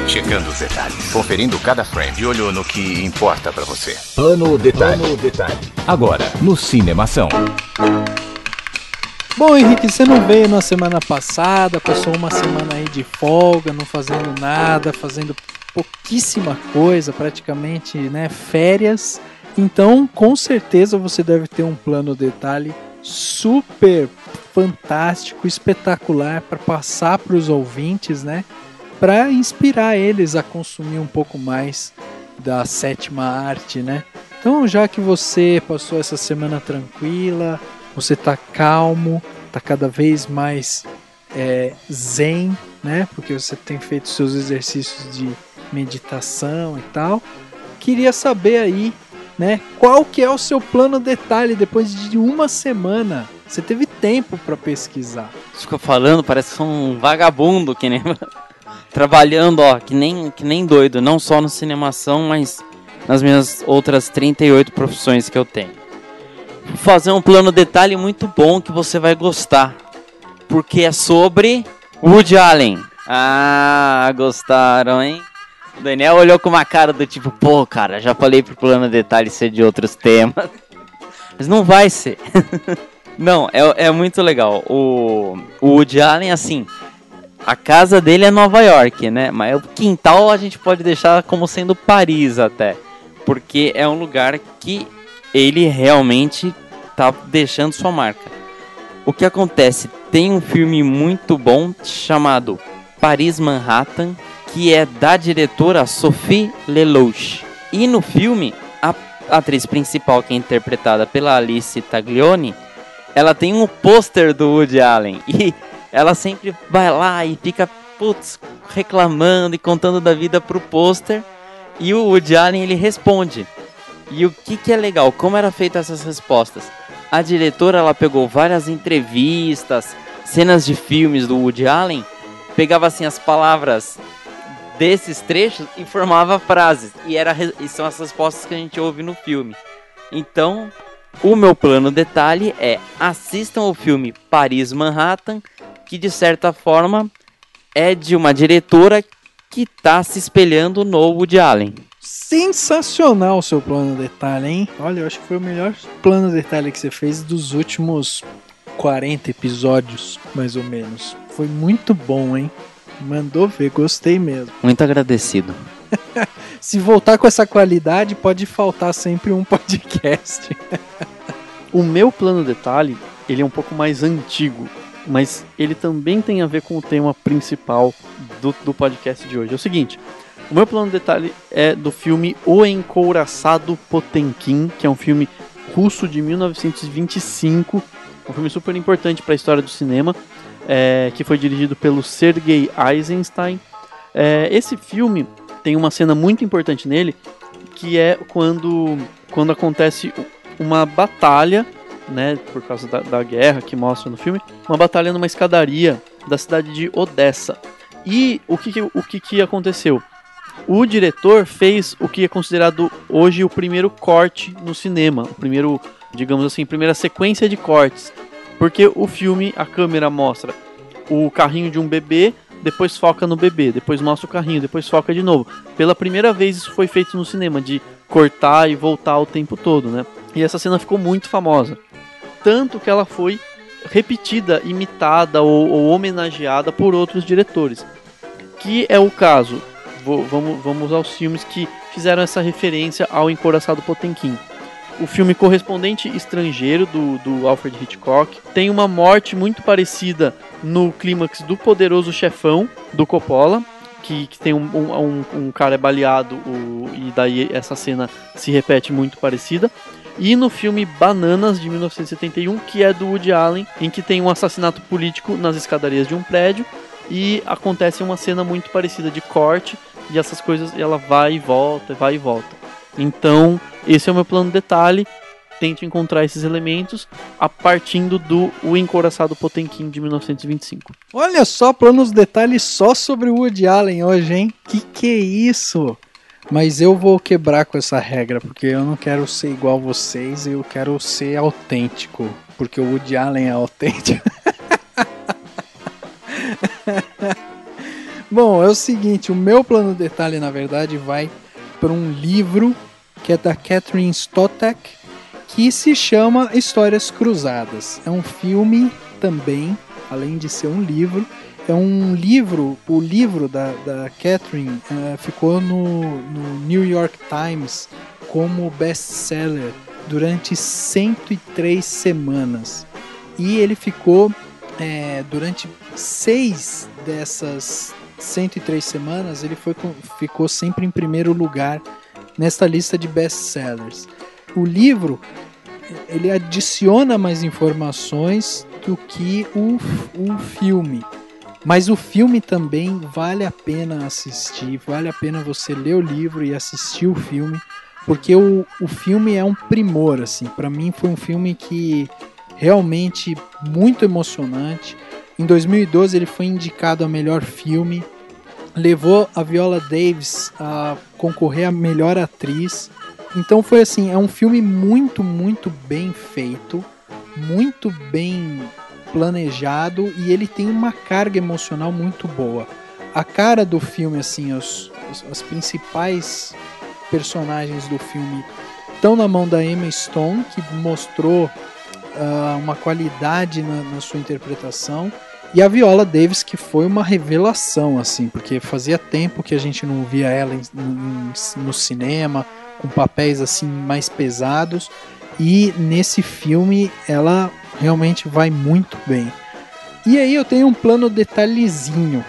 Checando os detalhes, conferindo cada frame, de olho no que importa pra você. Plano Detalhe. Agora, no Cinemação. Bom, Henrique, você não veio na semana passada, passou uma semana aí de folga, não fazendo nada, fazendo pouquíssima coisa, praticamente, né, férias. Então, com certeza você deve ter um plano detalhe super fantástico, espetacular para passar para os ouvintes, né, para inspirar eles a consumir um pouco mais da sétima arte, né? Então, já que você passou essa semana tranquila, você tá calmo, tá cada vez mais zen, né? Porque você tem feito seus exercícios de meditação e tal. Queria saber aí, né? Qual que é o seu plano detalhe depois de uma semana? Você teve tempo para pesquisar. Você fica falando, parece que sou um vagabundo que nem trabalhando, ó, que nem doido, não só no Cinemação, mas nas minhas outras 38 profissões que eu tenho. Vou fazer um plano detalhe muito bom que você vai gostar, porque é sobre Woody Allen. Ah, gostaram, hein? O Daniel olhou com uma cara do tipo, pô, cara, já falei pro plano detalhe ser de outros temas, mas não vai ser. Não, é muito legal. O Woody Allen, assim, a casa dele é Nova York, né? Mas o quintal a gente pode deixar como sendo Paris até, porque é um lugar que ele realmente tá deixando sua marca. O que acontece? Tem um filme muito bom chamado Paris Manhattan, que é da diretora Sophie Lelouch. E no filme, a atriz principal, que é interpretada pela Alice Taglioni, ela tem um pôster do Woody Allen. E ela sempre vai lá e fica, putz, reclamando e contando da vida pro pôster. E o Woody Allen, ele responde. E o que é legal, como eram feitas essas respostas? A diretora, ela pegou várias entrevistas, cenas de filmes do Woody Allen, pegava assim as palavras desses trechos e formava frases. E são as respostas que a gente ouve no filme. Então, o meu plano detalhe é: assistam o filme Paris Manhattan, que de certa forma é de uma diretora que está se espelhando no Woody Allen. Sensacional o seu plano detalhe, hein? Olha, eu acho que foi o melhor plano detalhe que você fez dos últimos 40 episódios, mais ou menos. Foi muito bom, hein? Mandou ver, gostei mesmo. Muito agradecido. Se voltar com essa qualidade, pode faltar sempre um podcast. O meu plano detalhe, ele é um pouco mais antigo, mas ele também tem a ver com o tema principal do podcast de hoje. É o seguinte: o meu plano detalhe é do filme O Encouraçado Potemkin, que é um filme russo de 1925, um filme super importante para a história do cinema, que foi dirigido pelo Sergei Eisenstein. Esse filme tem uma cena muito importante nele, que é quando acontece uma batalha, né, por causa da guerra que mostra no filme, uma batalha numa escadaria da cidade de Odessa. E o que aconteceu? O diretor fez o que é considerado hoje o primeiro corte no cinema, o primeiro, digamos assim, primeira sequência de cortes, porque o filme, a câmera mostra o carrinho de um bebê, depois foca no bebê, depois mostra o carrinho, depois foca de novo. Pela primeira vez isso foi feito no cinema, de cortar e voltar o tempo todo, né? E essa cena ficou muito famosa, tanto que ela foi repetida, imitada ou homenageada por outros diretores, que é o caso. Vamos usar os filmes que fizeram essa referência ao Encouraçado Potemkin. o filme Correspondente Estrangeiro, do Alfred Hitchcock. Tem uma morte muito parecida no clímax do Poderoso Chefão, do Coppola, que tem um cara baleado, e daí essa cena se repete muito parecida. E no filme Bananas, de 1971, que é do Woody Allen, em que tem um assassinato político nas escadarias de um prédio, e acontece uma cena muito parecida de corte, e essas coisas, ela vai e volta, vai e volta. Então, esse é o meu plano de detalhe. Tento encontrar esses elementos a partindo do O Encouraçado Potemkin, de 1925. Olha só, planos detalhes só sobre o Woody Allen hoje, hein? Que é isso? Mas eu vou quebrar com essa regra, porque eu não quero ser igual vocês, eu quero ser autêntico, porque o Woody Allen é autêntico. Bom, é o seguinte, o meu plano detalhe, na verdade, vai para um livro que é da Catherine Stotek, que se chama Histórias Cruzadas. É um filme também, além de ser um livro. É um livro, o livro da Catherine ficou no New York Times como best-seller durante 103 semanas. E ele ficou, durante 6 dessas 103 semanas, ele ficou sempre em primeiro lugar nesta lista de best-sellers. O livro, ele adiciona mais informações do que o filme. Mas o filme também vale a pena assistir, vale a pena você ler o livro e assistir o filme, porque o filme é um primor, assim. Para mim foi um filme que realmente muito emocionante. Em 2012 ele foi indicado a melhor filme, levou a Viola Davis a concorrer a melhor atriz. Então foi assim, é um filme muito, muito bem feito, muito bem planejado, e ele tem uma carga emocional muito boa. A cara do filme, assim, as principais personagens do filme estão na mão da Emma Stone, que mostrou uma qualidade na sua interpretação, e a Viola Davis, que foi uma revelação, assim, porque fazia tempo que a gente não via ela no cinema, com papéis assim mais pesados, e nesse filme ela realmente vai muito bem. E aí eu tenho um plano detalhezinho.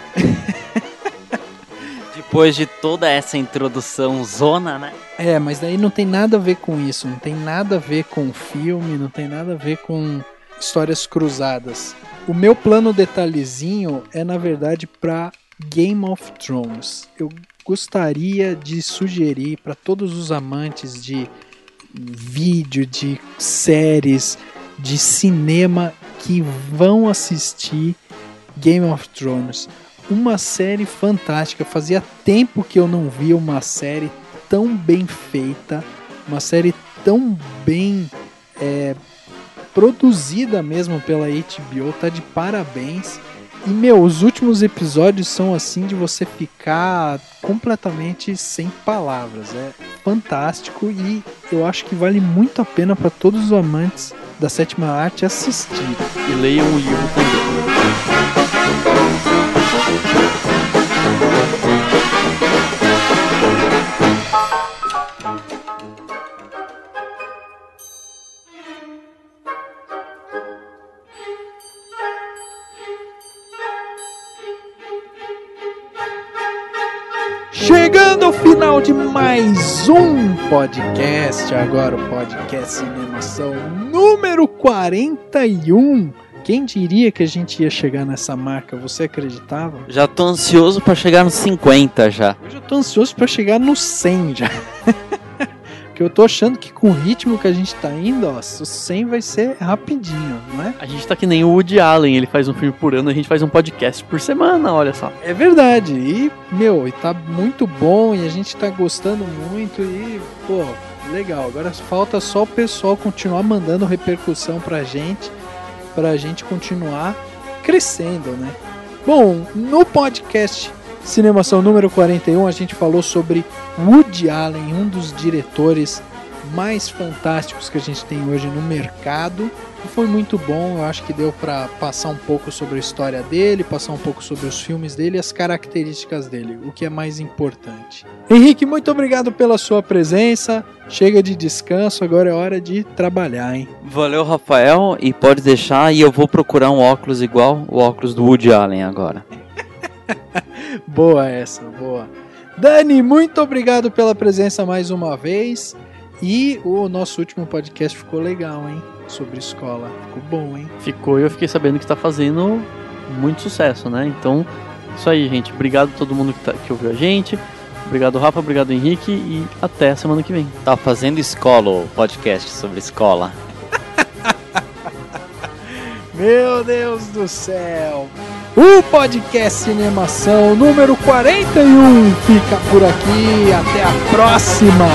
Depois de toda essa introdução zona, né? Mas daí não tem nada a ver com isso, não tem nada a ver com o filme, não tem nada a ver com Histórias Cruzadas. O meu plano detalhezinho é, na verdade, para Game of Thrones. Eu gostaria de sugerir para todos os amantes de vídeo, de séries, de cinema, que vão assistir Game of Thrones. Uma série fantástica. Fazia tempo que eu não via uma série tão bem feita, uma série tão bem produzida mesmo pela HBO. Tá de parabéns. E, os últimos episódios são assim de você ficar completamente sem palavras. É fantástico e eu acho que vale muito a pena para todos os amantes da sétima arte assistir. E leiam o livro também. Chegando ao final de mais um podcast, agora o podcast Cinemação número 41. Quem diria que a gente ia chegar nessa marca? Você acreditava? Já tô ansioso pra chegar nos 50 já. Eu já tô ansioso pra chegar no 100 já. Porque eu tô achando que com o ritmo que a gente tá indo, o 100 vai ser rapidinho, não é? A gente tá que nem o Woody Allen, ele faz um filme por ano, a gente faz um podcast por semana, olha só. É verdade, e tá muito bom, e a gente tá gostando muito, e legal. Agora falta só o pessoal continuar mandando repercussão pra gente continuar crescendo, né? Bom, no podcast Cinemação número 41, a gente falou sobre Woody Allen, um dos diretores mais fantásticos que a gente tem hoje no mercado. E foi muito bom, eu acho que deu para passar um pouco sobre a história dele, passar um pouco sobre os filmes dele e as características dele, o que é mais importante. Henrique, muito obrigado pela sua presença. Chega de descanso, agora é hora de trabalhar, hein? Valeu, Rafael, e pode deixar, e eu vou procurar um óculos igual o óculos do Woody Allen agora. Boa essa, boa. Dani, muito obrigado pela presença mais uma vez. E o nosso último podcast ficou legal, hein? Sobre escola. Ficou bom, hein? Ficou, e eu fiquei sabendo que tá fazendo muito sucesso, né? Então, isso aí, gente. Obrigado a todo mundo que ouviu a gente. Obrigado, Rafa. Obrigado, Henrique. E até a semana que vem. Tá fazendo escola, o podcast sobre escola. Meu Deus do céu! O podcast Cinemação número 41 fica por aqui. Até a próxima!